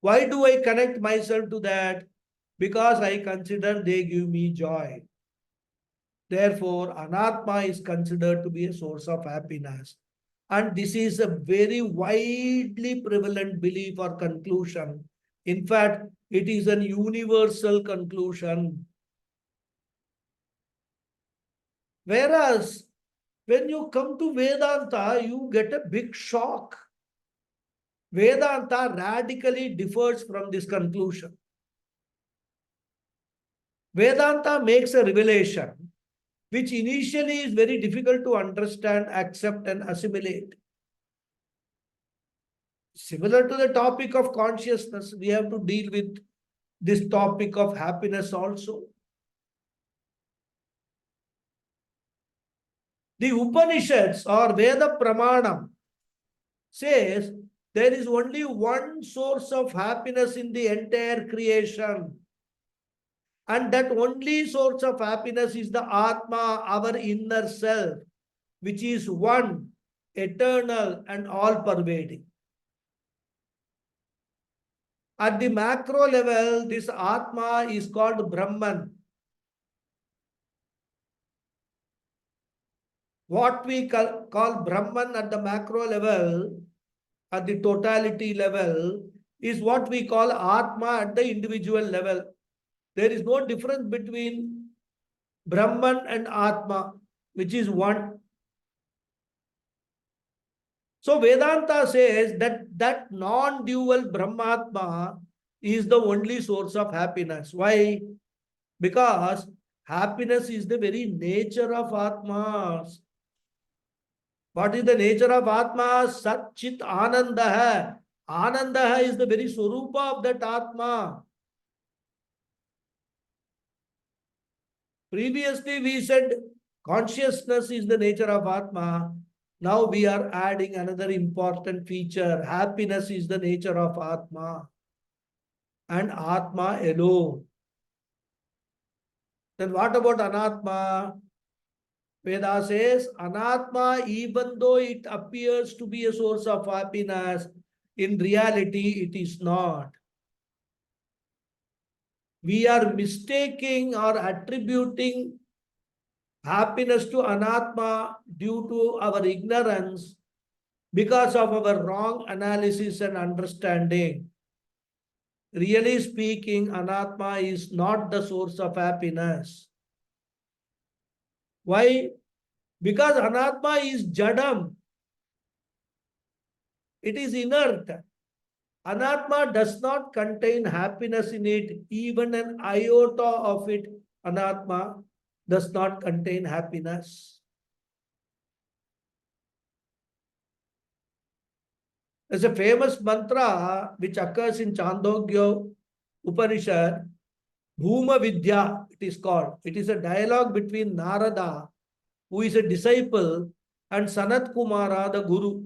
Why do I connect myself to that? Because I consider they give me joy. Therefore, anatma is considered to be a source of happiness. And this is a very widely prevalent belief or conclusion. In fact, it is an universal conclusion. Whereas, when you come to Vedanta, you get a big shock. Vedanta radically differs from this conclusion. Vedanta makes a revelation which initially is very difficult to understand, accept, and assimilate. Similar to the topic of consciousness, we have to deal with this topic of happiness also. The Upanishads or Veda Pramanam says there is only one source of happiness in the entire creation. And that only source of happiness is the Atma, our inner self, which is one, eternal, and all-pervading. At the macro level, this Atma is called Brahman. What we call Brahman at the macro level, at the totality level, is what we call Atma at the individual level. There is no difference between Brahman and Atma, which is one. So Vedanta says that non-dual Brahmatma is the only source of happiness. Why? Because happiness is the very nature of Atmas. What is the nature of Atma? Sat Chit Ananda hai. Ananda hai is the very Swarupa of that Atma. Previously we said consciousness is the nature of Atma. Now we are adding another important feature. Happiness is the nature of Atma. And Atma alone. Then what about Anatma? Veda says, Anatma, even though it appears to be a source of happiness, in reality it is not. We are mistaking or attributing happiness to Anatma due to our ignorance because of our wrong analysis and understanding. Really speaking, Anatma is not the source of happiness. Why? Because Anatma is Jadam. It is inert. Anatma does not contain happiness in it. Even an iota of it, Anatma, does not contain happiness. There's a famous mantra which occurs in Chandogya Upanishad, Bhuma Vidya, it is called. It is a dialogue between Narada, who is a disciple, and Sanat Kumara, the guru.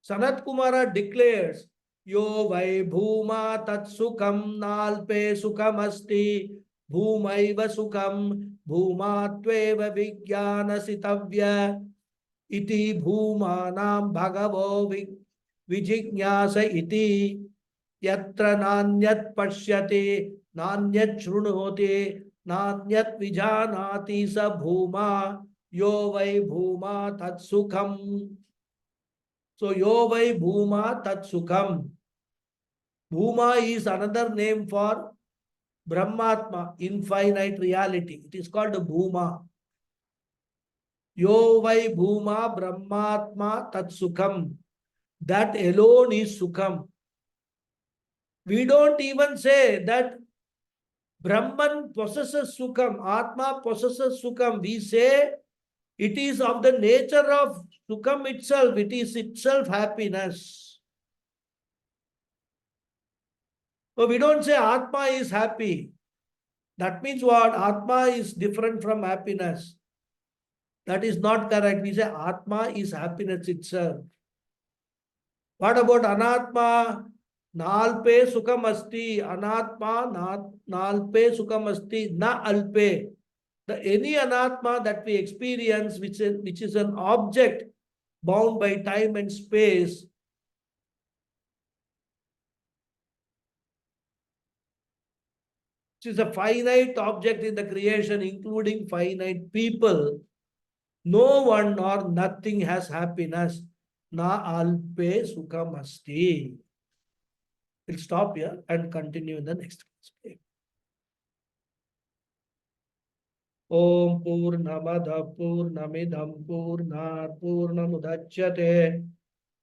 Sanat Kumara declares, Yo vai bhuma tat sukham nalpe sukham asti bhumaiva sukham bhumatveva vijnana sitavya iti bhumanam bhagavo vijignyasa iti yatra nanyat pashyate nanyat shrunoti nanyat vijanati sa bhuma yo vai bhuma tat sukham. So, yo vai bhuma tat sukham. Bhuma is another name for Brahmatma, infinite reality. It is called bhuma. Yo vai bhuma brahmatma tat sukham. That alone is sukham. We don't even say that Brahman possesses sukham, Atma possesses sukham. We say it is of the nature of sukham itself. It is itself happiness. So we don't say Atma is happy. That means what? Atma is different from happiness. That is not correct. We say Atma is happiness itself. What about Anatma? Nalpe sukhamasti, anatma nalpe sukhamasti, na alpe. Any anatma that we experience, which is an object bound by time and space, which is a finite object in the creation, including finite people, no one nor nothing has happiness. Na alpe sukhamasti. We'll stop here and continue in the next class. Om Purnamada Purnamidam Purnat Purnamudachyate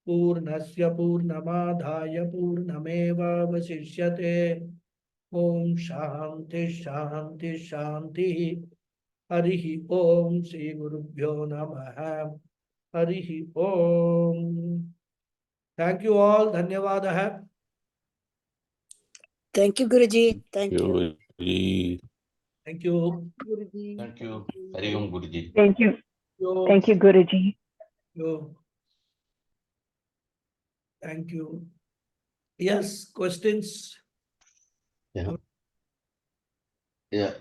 Purnasya Purnamadhaya Purnameva Vasishyate. Om Shanti Shanti Shanti. Harihi Om Sri Gurubhyo Namaha. Harihi Om. Thank you all. Dhanyavadaha.
Thank you, Guruji. Thank you.
Guruji.
Thank you.
Guruji.
Thank you. Hari Om Guruji.
Thank you. Thank you, Guruji.
Thank you. Yes, questions?
Yeah. Yeah.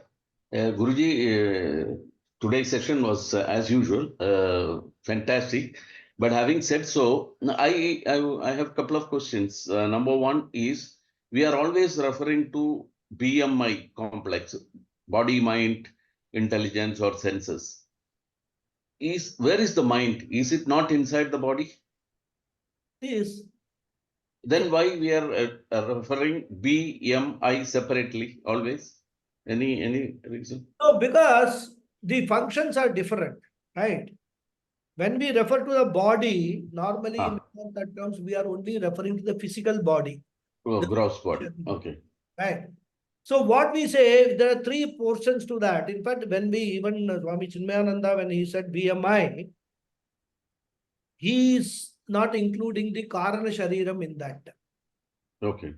Guruji, today's session was, as usual, fantastic. But having said so, I have a couple of questions. Number one is, we are always referring to BMI complex, body, mind, intelligence, or senses. Where is the mind? Is it not inside the body?
Yes.
Then why we are referring BMI separately always? Any reason?
No, because the functions are different, right? When we refer to the body, normally in medical terms, we are only referring to the physical body.
Oh,
The
gross body.
function,
Okay.
Right. So what we say, there are three portions to that. In fact, when we even Swami Chinmayananda, when he said BMI, he is not including the Karana Shariram in that.
Okay.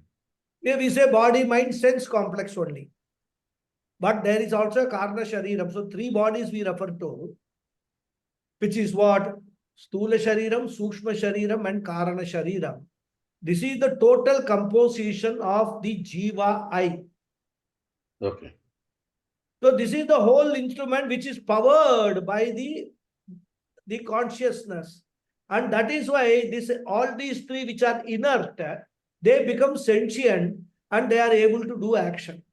Here we say body, mind, sense complex only. But there is also a Karana Shariram. So three bodies we refer to, which is what? Stula Shariram, Sukshma Shariram, and Karana Shariram. This is the total composition of the Jiva I.
Okay.
So this is the whole instrument which is powered by the consciousness. And that is why all these three which are inert, they become sentient and they are able to do action.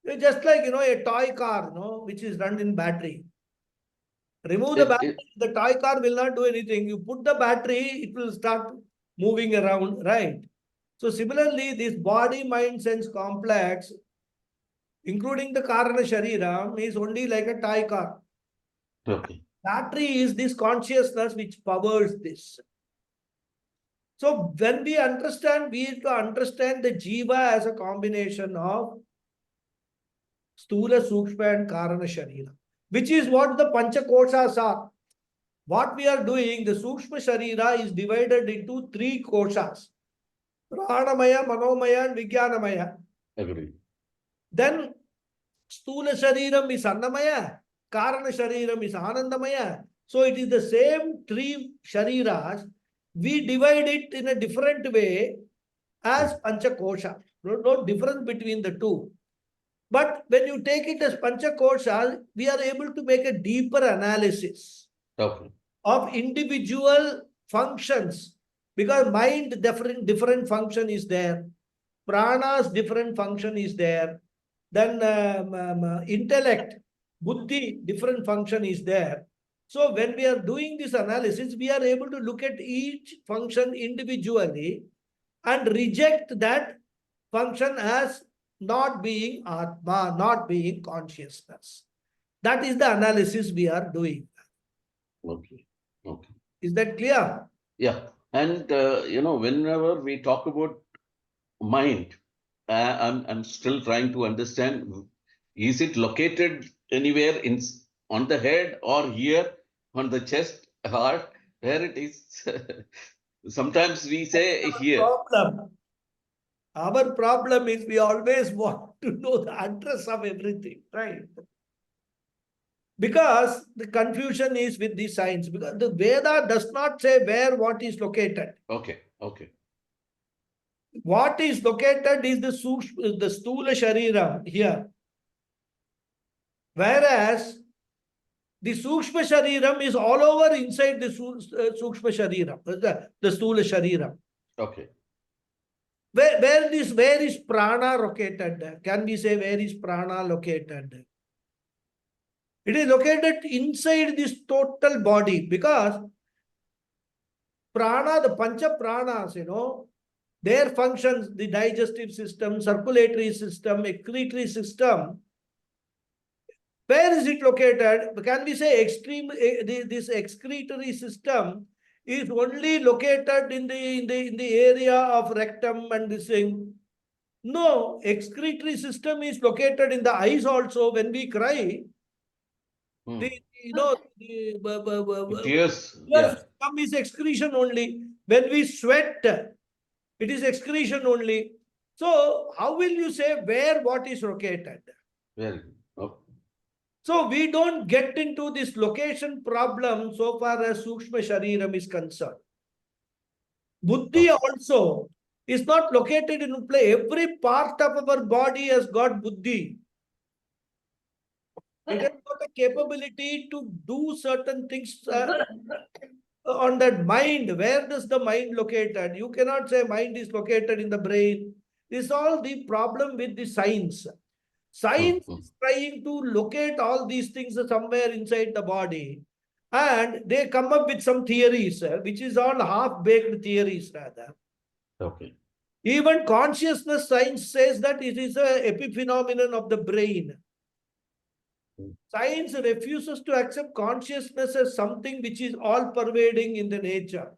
It's just like, a toy car, which is run in battery. Remove the battery, the toy car will not do anything. You put the battery, it will start moving around, right? So similarly, this body, mind, sense complex, including the Karana Shariram, is only like a toy car.
Okay.
Battery is this consciousness which powers this. So when we understand, we have to understand the Jiva as a combination of Stula, Sukshma and Karana Sharira, which is what the Panchakoshas are. What we are doing, the Sukshma Sharira is divided into three koshas. Pranamaya, Manomaya and Vijnanamaya.
Agree.
Then Stula Shariram is Annamaya, Karana Shariram is Anandamaya. So it is the same three Shariras. We divide it in a different way as Panchakosha. No difference between the two. But when you take it as Panchakosha, we are able to make a deeper analysis of individual functions. Because mind different function is there. Prana's different function is there. Then intellect, buddhi, different function is there. So when we are doing this analysis, we are able to look at each function individually and reject that function as not being Atma, not being consciousness. That is the analysis we are doing.
Okay. Okay.
Is that clear?
Yeah. And, whenever we talk about mind, I'm still trying to understand, is it located anywhere on the head or here on the chest, heart, where it is? Sometimes we say here.
Our problem is we always want to know the address of everything, right? Because the confusion is with the science, because the Veda does not say where what is located.
Okay, okay.
what is located is the Stula Shariram here. Whereas the Sukshma Shariram is all over inside the Sukshma Shariram, the Stula Shariram.
Okay.
Where is prana located? Can we say where is prana located? It is located inside this total body because prana, the pancha pranas, their functions, the digestive system, circulatory system, excretory system. Where is it located? Can we say this excretory system is only located in the area of rectum and this thing? No, excretory system is located in the eyes also. When we cry, the
Tears,
tears
yeah.
come is excretion only. When we sweat, it is excretion only. So how will you say where what is located?
Very good. Okay.
So we don't get into this location problem so far as Sukshma Shariram is concerned. Buddhi also is not located in play. Every part of our body has got buddhi. It has got a capability to do certain things on that mind. Where does the mind located? You cannot say mind is located in the brain. This is all the problem with the science. Science is trying to locate all these things somewhere inside the body. And they come up with some theories, which is all half-baked theories rather.
Okay.
Even consciousness science says that it is an epiphenomenon of the brain. Science refuses to accept consciousness as something which is all-pervading in the nature.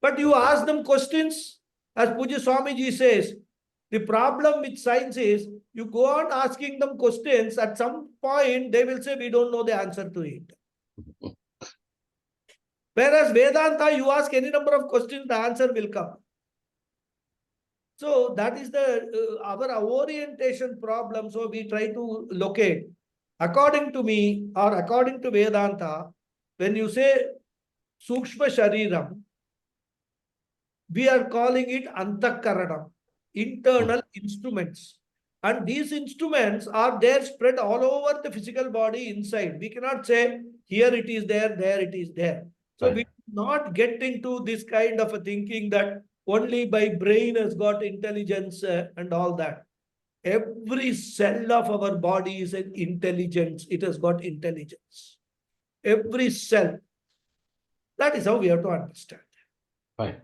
But you ask them questions, as Puja Swamiji says, the problem with science is you go on asking them questions, at some point they will say, we don't know the answer to it. Whereas Vedanta, you ask any number of questions, the answer will come. So that is our orientation problem. So we try to locate. According to me, or according to Vedanta, when you say Sukshma Shariram, we are calling it Antakaranam, internal instruments. And these instruments are there spread all over the physical body inside. We cannot say here it is there it is there. So we do not get into this kind of a thinking that only by brain has got intelligence and all that. Every cell of our body is an intelligence. It has got intelligence. Every cell. That is how we have to understand.
Fine.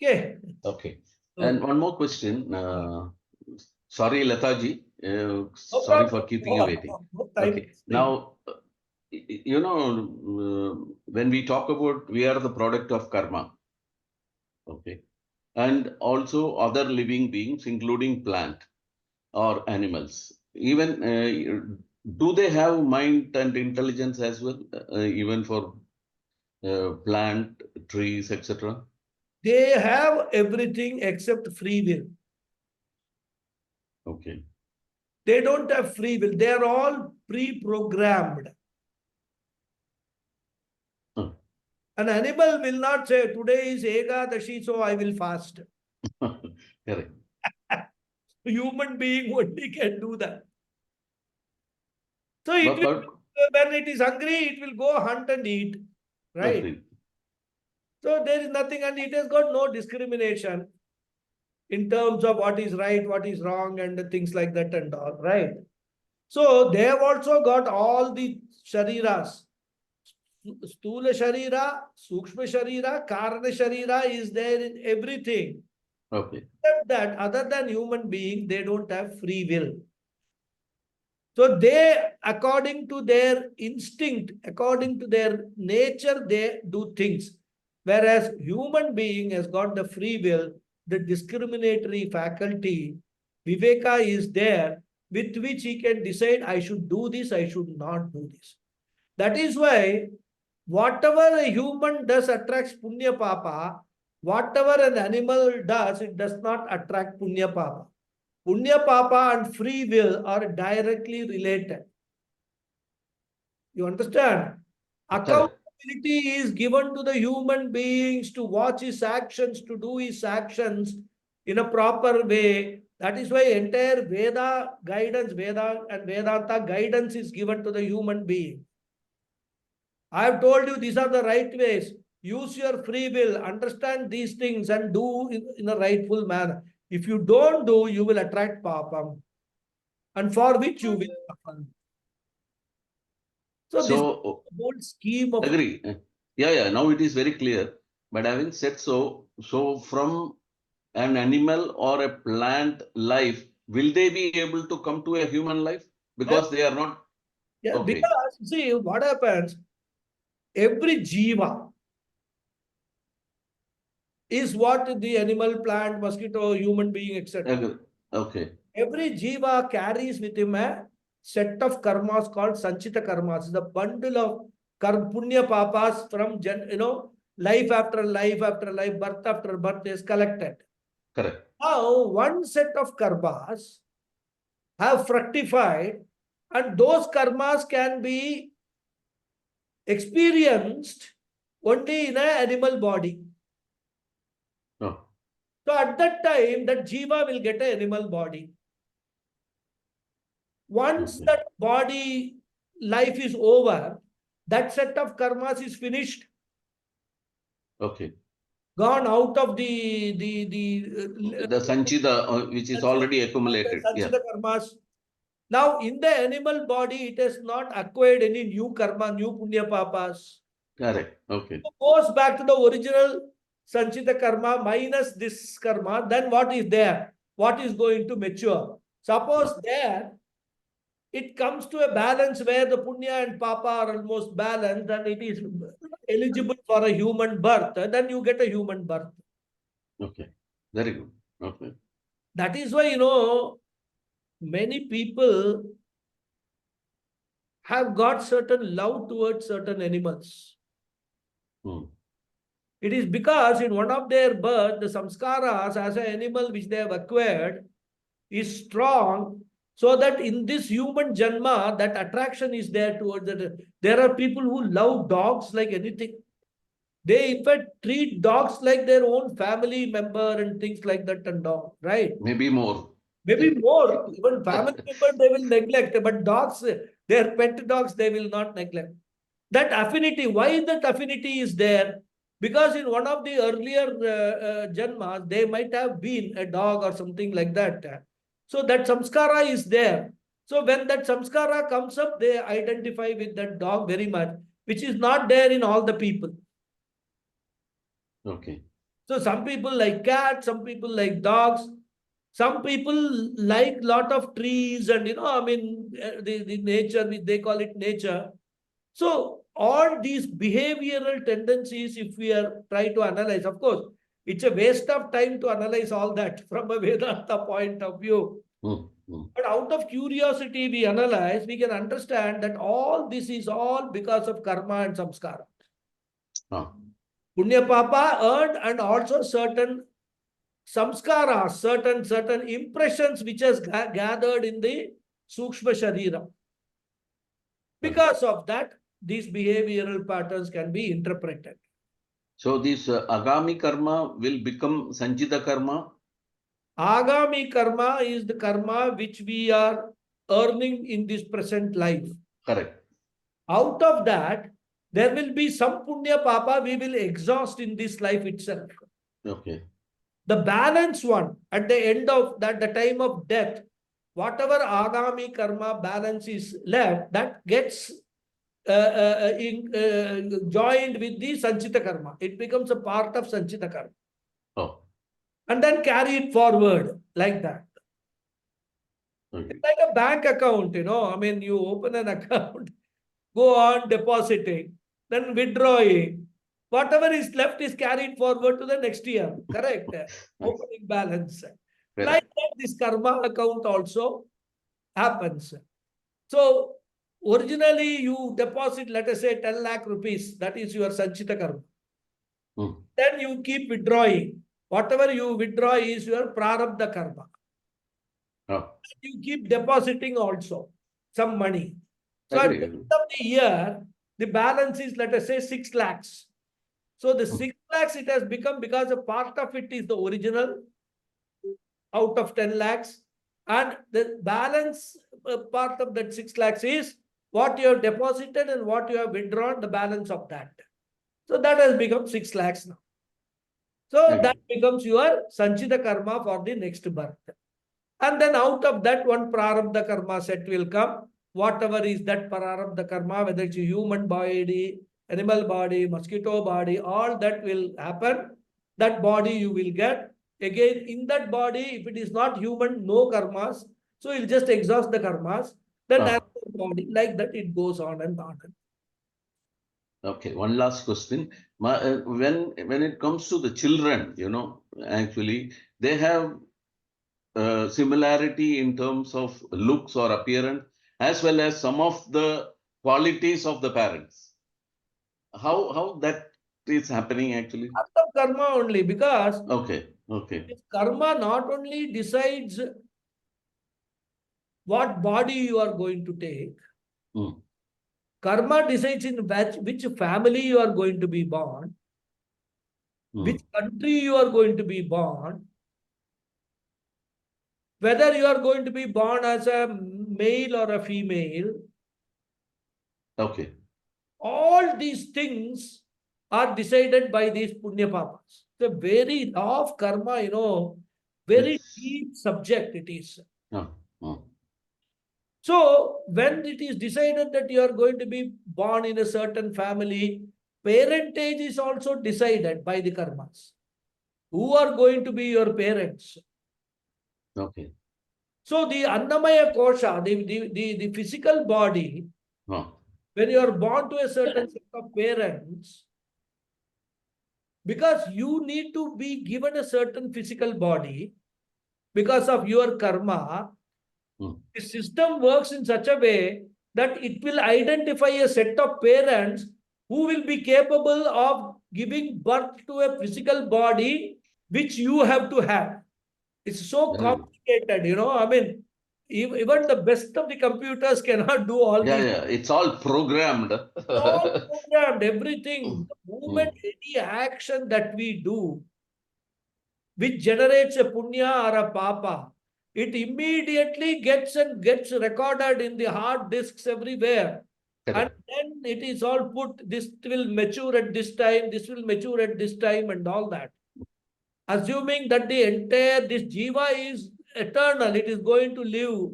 Okay.
Okay. And one more question. Sorry, Lataji. Sorry
problem.
for keeping you waiting. Okay. Now, when we talk about we are the product of karma. Okay. And also other living beings, including plant or animals. Even do they have mind and intelligence as well, even for plant, trees, etc.?
They have everything except free will.
Okay.
They don't have free will. They are all pre-programmed. An animal will not say, today is Ekadashi, so I will fast.
Correct.
Human being only can do that. So when it is hungry, it will go hunt and eat. Right?
Okay.
So there is nothing, and it has got no discrimination in terms of what is right, what is wrong, and things like that and all, right? So they have also got all the shariras. Stula Sharira, Sukshma Sharira, Karana Sharira is there in everything.
Okay.
Except that other than human being, they don't have free will. So they, according to their instinct, according to their nature, they do things. Whereas human being has got the free will, the discriminatory faculty, Viveka is there, with which he can decide, I should do this, I should not do this. That is why whatever a human does attracts Punya Papa, whatever an animal does, it does not attract Punya Papa. Punya Papa and free will are directly related. You understand? Account of ability is given to the human beings to watch his actions, to do his actions in a proper way. That is why entire Veda guidance, Veda and Vedanta guidance is given to the human being. I have told you these are the right ways. Use your free will, understand these things and do in a rightful manner. If you don't do, you will attract papam, and for which you will suffer. So this is
So,
the whole scheme of
agree. Yeah. Now it is very clear. But having said so, so from an animal or a plant life, will they be able to come to a human life? Because they are not.
yeah,
Okay.
because see what happens. Every jiva is what the animal, plant, mosquito, human being, etc.
Agree. Okay.
Every jiva carries with him a set of karmas called sanchita karmas, the bundle of punya papas from life after life after life, birth after birth is collected.
Correct.
Now, one set of karmas have fructified, and those karmas can be experienced only in an animal body.
Oh.
So at that time, that jiva will get an animal body. Once
Okay.
that body life is over, that set of karmas is finished,
Okay.
gone out of the
The Sanchita, which is already accumulated. Yeah.
Sanchita karmas. Now, in the animal body, it has not acquired any new karma, new punya papas.
Correct. Okay.
So goes back to the original Sanchita karma minus this karma, then what is there? What is going to mature? Suppose there, it comes to a balance where the punya and papa are almost balanced and it is eligible for a human birth, then you get a human birth.
Okay. Very good. Okay.
That is why, many people have got certain love towards certain animals.
Hmm.
It is because in one of their birth, the samskaras as an animal which they have acquired is strong, so that in this human janma, that attraction is there towards it. There are people who love dogs like anything. They in fact treat dogs like their own family member and things like that and all, right?
Maybe more.
Maybe more. Even family members they will neglect, but dogs, their pet dogs, they will not neglect. That affinity, why that affinity is there? Because in one of the earlier janmas, they might have been a dog or something like that. So that samskara is there. So when that samskara comes up, they identify with that dog very much, which is not there in all the people.
Okay.
So some people like cats, some people like dogs, some people like lot of trees and, the nature, they call it nature. So all these behavioral tendencies, if we are try to analyze, of course, it's a waste of time to analyze all that from a Vedanta point of view. But out of curiosity, we analyze, we can understand that all this is all because of karma and samskara. Punya papa earned and also certain samskaras, certain impressions which has gathered in the sukshma sharira. Because of that, these behavioral patterns can be interpreted.
So this agami karma will become sanchita karma.
Agami karma is the karma which we are earning in this present life.
Correct.
Out of that, there will be some punya papa we will exhaust in this life itself.
Okay.
The balance one at the end of that, the time of death, whatever agami karma balance is left, that gets joined with the sanchita karma. It becomes a part of sanchita karma.
Oh.
And then carry it forward like that.
Okay.
It's like a bank account, you open an account, go on depositing, then withdrawing. Whatever is left is carried forward to the next year. Correct? Opening balance.
Correct.
Like that, this karma account also happens. So, originally you deposit, let us say 10 lakh rupees. That is your sanchita karma. Then you keep withdrawing. Whatever you withdraw is your prarabdha karma. You keep depositing also some money. So at the end of the year, The balance is, let us say, 6 lakhs. So the
Hmm.
6 lakhs it has become because a part of it is the original out of 10 lakhs. And the balance part of that 6 lakhs is what you have deposited and what you have withdrawn, the balance of that. So that has become 6 lakhs now. So
Okay.
that becomes your Sanchita karma for the next birth. And then out of that, one prarabdha karma set will come. Whatever is that prarabdha karma, whether it's a human body, animal body, mosquito body, all that will happen. That body you will get. Again, in that body, if it is not human, no karmas. So you'll just exhaust the karmas. Then
Ah.
another body, like that, it goes on and on.
Okay, one last question. When it comes to the children, actually they have similarity in terms of looks or appearance, as well as some of the qualities of the parents. How that is happening actually?
Out of karma only, because
Okay, okay.
this karma not only decides what body you are going to take,
Hmm.
karma decides in which family you are going to be born,
Hmm.
which country you are going to be born, whether you are going to be born as a male or a female.
Okay.
All these things are decided by these punya papas. The very law of karma, very
Yes.
deep subject it is.
Ah, ah.
So when it is decided that you are going to be born in a certain family, parentage is also decided by the karmas. Who are going to be your parents?
Okay.
So the Annamaya Kosha, the physical body,
Ah.
when you are born to a certain set of parents, because you need to be given a certain physical body because of your karma,
Hmm.
the system works in such a way that it will identify a set of parents who will be capable of giving birth to a physical body which you have to have. It's so
Very good.
complicated, I mean, even the best of the computers cannot do all
Yeah,
these.
yeah. It's all programmed.
All programmed, everything. The
Hmm.
moment any action that we do, which generates a punya or a papa, it immediately gets recorded in the hard disks everywhere. And
Correct.
then it is all put, this will mature at this time, this will mature at this time, and all that. Assuming that this jiva is eternal, it is going to live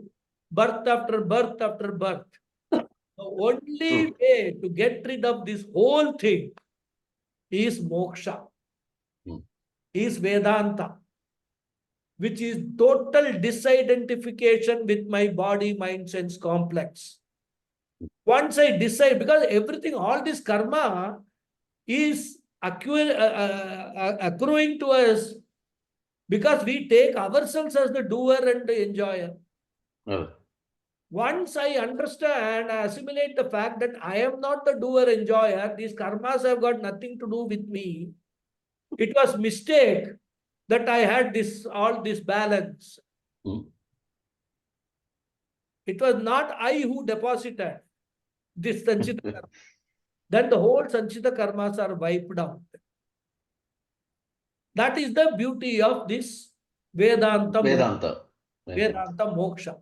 birth after birth after birth. The only
True.
way to get rid of this whole thing is moksha,
Hmm.
is Vedanta, which is total disidentification with my body, mind, sense complex. Once I decide, because everything, all this karma is accruing to us because we take ourselves as the doer and the enjoyer.
Uh,
Once I understand, I assimilate the fact that I am not the doer enjoyer, these karmas have got nothing to do with me. It was mistake that I had all this balance.
hmm.
It was not I who deposited this Sanchita karma. Then the whole Sanchita karmas are wiped out. That is the beauty of this Vedanta
Vedanta.
moksha.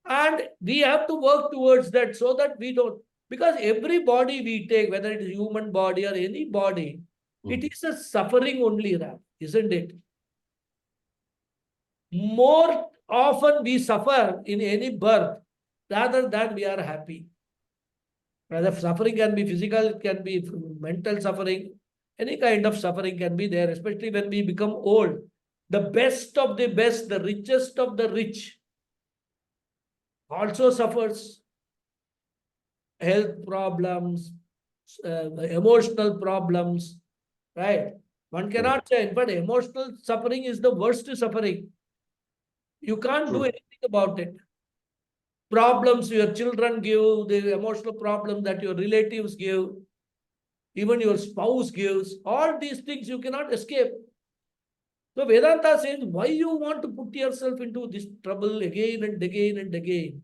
And we have to work towards that so that we don't, because every body we take, whether it is human body or any body, it is a suffering only, isn't it? More often we suffer in any birth rather than we are happy. Rather, suffering can be physical, it can be mental suffering, any kind of suffering can be there, especially when we become old. The best of the best, the richest of the rich also suffers health problems, emotional problems, right? One cannot say, but emotional suffering is the worst suffering. You can't do
True.
anything about it. Problems your children give, the emotional problem that your relatives give, even your spouse gives, all these things you cannot escape. So Vedanta says, why you want to put yourself into this trouble again and again and again?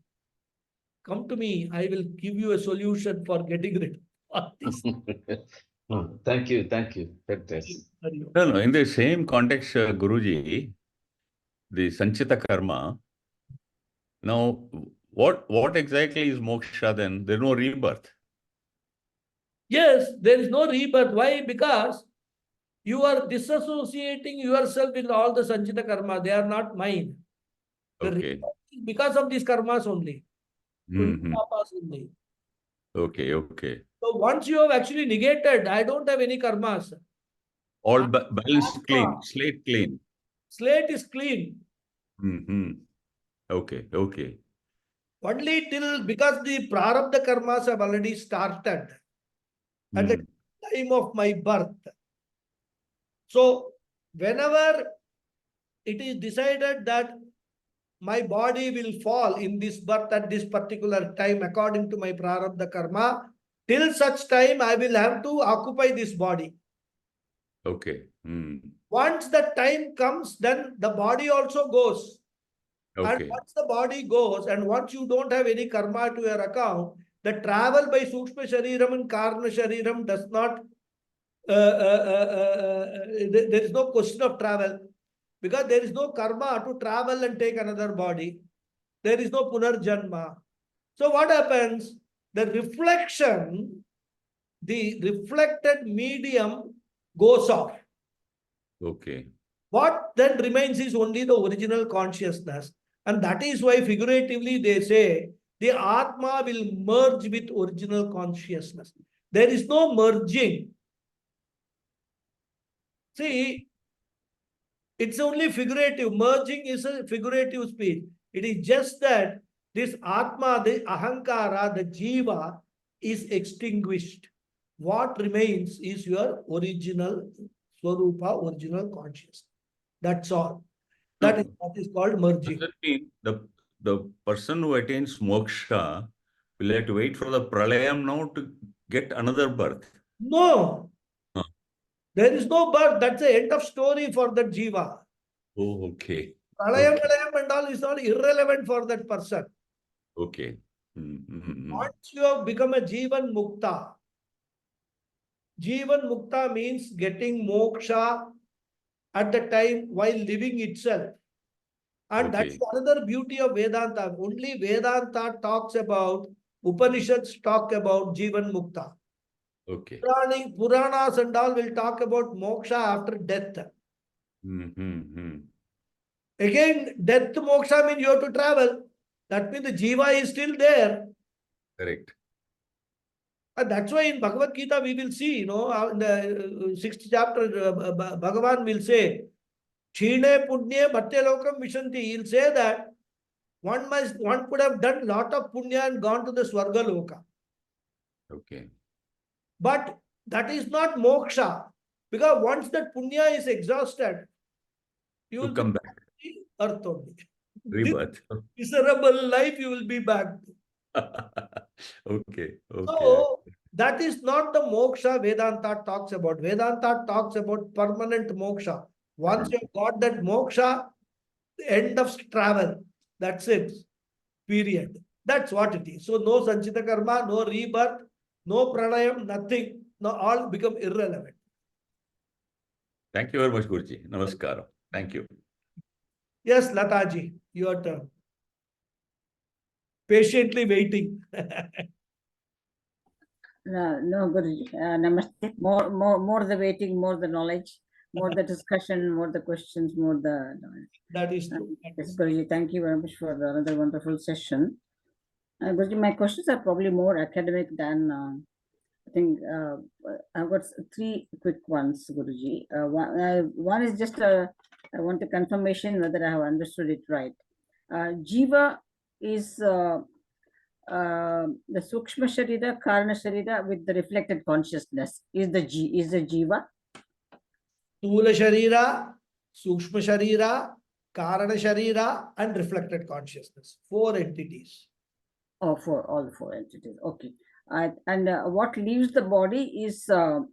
come to me. I will give you a solution for getting rid of this.
Thank you. Fantastic.
No, in the same context, Guruji, the Sanchita Karma, now what exactly is moksha then? There's no rebirth.
Yes, there is no rebirth. Why? Because you are disassociating yourself with all the Sanchita Karma. They are not mine. The
Okay.
rebirth is because of these karmas only.
Mhm.
Papas only.
Okay.
So once you have actually negated, I don't have any karmas.
All balanced clean, slate clean.
Slate is clean.
Okay.
Only till, because the prarabdha karmas have already started at the time of my birth. So whenever it is decided that my body will fall in this birth at this particular time according to my prarabdha karma, till such time I will have to occupy this body.
Okay.
Once the time comes, then the body also goes. And
Okay.
once the body goes, and once you don't have any karma to your account, the travel by Sukshma Shariram and Karna Shariram does not, there is no question of travel, because there is no karma to travel and take another body. There is no punarjanma. So what happens? The reflection, the reflected medium goes off.
Okay.
What then remains is only the original consciousness. And that is why figuratively they say the Atma will merge with original consciousness. There is no merging. See, it's only figurative. Merging is a figurative speech. It is just that this Atma, the Ahankara, the Jiva is extinguished. What remains is your original Swarupa, original consciousness. That's all. That is what is called merging.
Does that mean the person who attains moksha will have to wait for the pralayam now to get another birth?
No.
Huh.
There is no birth. That's the end of story for that Jiva.
Oh, okay.
Pralayam, pralayam and all is not irrelevant for that person.
Okay.
Once you have become a Jivan Mukta, Jivan Mukta means getting moksha at the time while living itself. And that's another beauty of Vedanta. Only Vedanta talks about, Upanishads talk about Jivan Mukta.
Okay.
Puranas and all will talk about moksha after death. Again, death moksha means you have to travel. That means the jiva is still there.
Correct.
And that's why in Bhagavad Gita we will see, in the 6th chapter, Bhagavan will say, Chine Punye Bhatte Lokam Vishanti. He'll say that one could have done lot of punya and gone to the Swarga Loka. Okay. But that is not moksha. Because once that punya is exhausted, you will
come back.
Earth only.
Rebirth.
Miserable life you will be back.
Okay.
So that is not the moksha Vedanta talks about. Vedanta talks about permanent moksha. Once you have got that moksha, the end of travel. That's it. Period. That's what it is. So no Sanchita Karma, no rebirth, no pranayam, nothing. No, all become irrelevant.
Thank you very much, Guruji. Namaskaram. Thank you.
Yes, Lataji, your turn. Patiently waiting.
No, Guruji. Namaste. More the waiting, more the knowledge, more the discussion, more the questions, more the knowledge.
That is true.
Yes, Guruji, thank you very much for another wonderful session. Guruji, my questions are probably more academic than, I think I've got 3 quick ones, Guruji. One is just I want a confirmation whether I have understood it right. Jiva is the Sukshma Sharira, Karna Sharira with the reflected consciousness. Is the Jiva?
Stula Sharira, Sukshma Sharira, Karana Sharira, and reflected consciousness. 4 entities.
Oh, for all 4 entities. Okay. And what leaves the body is the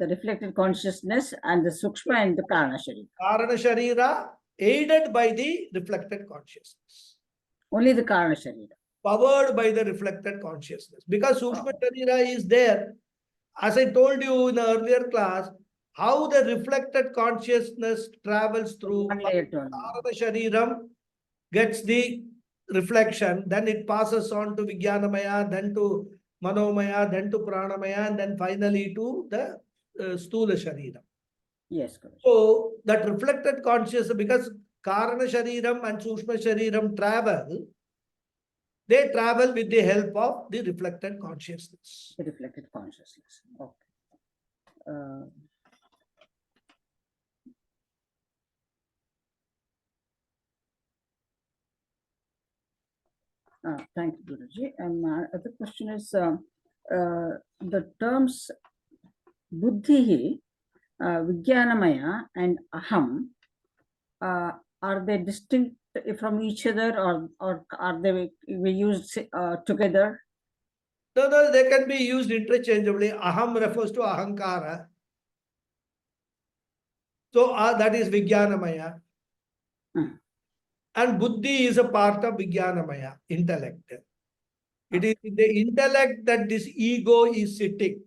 reflected consciousness and the Sukshma and the Karna Sharira.
Karana Sharira aided by the reflected consciousness.
Only the Karna Sharira.
powered by the reflected consciousness. Because Sukshma Sharira is there. As I told you in the earlier class, how the reflected consciousness travels through
One layer to another.
Karana Shariram gets the reflection, then it passes on to Vijnanamaya, then to Manomaya, then to Pranamaya, and then finally to the Stula Sharira.
Yes, Guruji.
So that reflected consciousness, because Karana Shariram and Sushma Shariram travel, they travel with the help of the reflected consciousness.
The reflected consciousness. Okay. Thank you, Guruji. And my other question is the terms Buddhi, Vijnanamaya, and Aham, are they distinct from each other, or are they we used together?
No, they can be used interchangeably. Aham refers to Ahankara. So that is Vijnanamaya.
Hmm.
And Buddhi is a part of Vijnanamaya, intellect. It is in the intellect that this ego is sitting.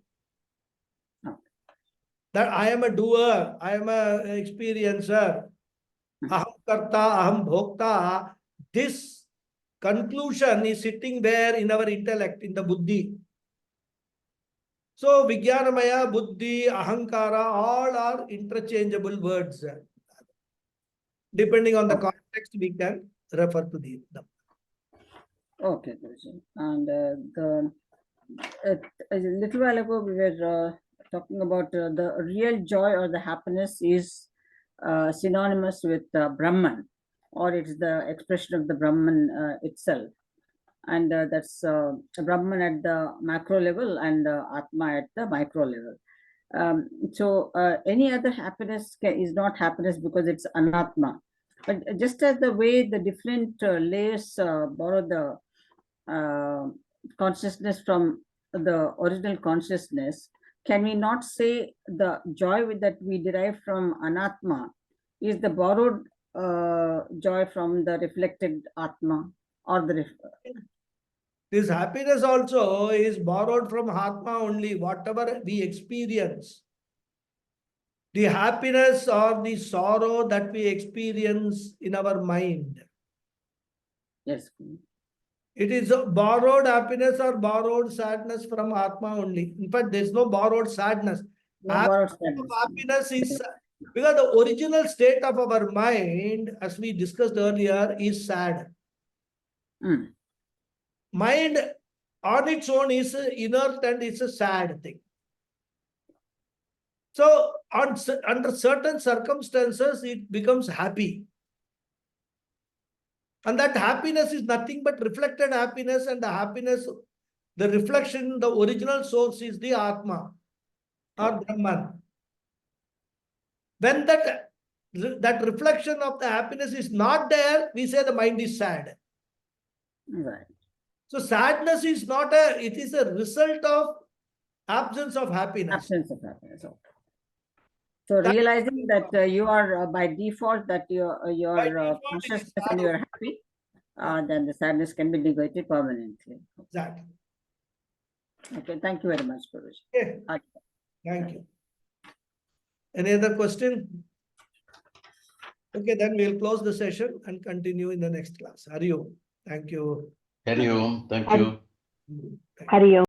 That I am a doer, I am a experiencer. Aham karta, aham bhokta. This conclusion is sitting there in our intellect, in the Buddhi. So Vijnanamaya, Buddhi, Ahankara, all are interchangeable words. Depending on the context, we can refer to them.
Okay, Guruji. And a little while ago, we were talking about the real joy or the happiness is synonymous with Brahman, or it's the expression of the Brahman itself. And that's Brahman at the macro level and Atma at the micro level. So any other happiness is not happiness because it's anatma. But just as the way the different layers borrow the consciousness from the original consciousness, can we not say the joy that we derive from anatma is the borrowed joy from the reflected atma, or the
This happiness also is borrowed from Atma only, whatever we experience. The happiness or the sorrow that we experience in our mind.
Yes.
It is a borrowed happiness or borrowed sadness from Atma only. In fact, there is no borrowed sadness.
No borrowed sadness.
Happiness is because the original state of our mind, as we discussed earlier, is sad.
Mm.
Mind on its own is inert and it's a sad thing. So under certain circumstances, it becomes happy. And that happiness is nothing but reflected happiness, and the happiness, the reflection, the original source is the Atma or Brahman. When that reflection of the happiness is not there, we say the mind is sad.
Right.
So sadness is not it is a result of absence of happiness.
Absence of happiness. Okay. So realizing that you are by default that your consciousness and you are happy, then the sadness can be negated permanently.
Exactly.
Okay, thank you very much, Guruji.
Okay. Thank you. Any other question? Okay, then we'll close the session and continue in the next class. Hari Om. Thank you.
Hari Om. Thank you.
Hari Om.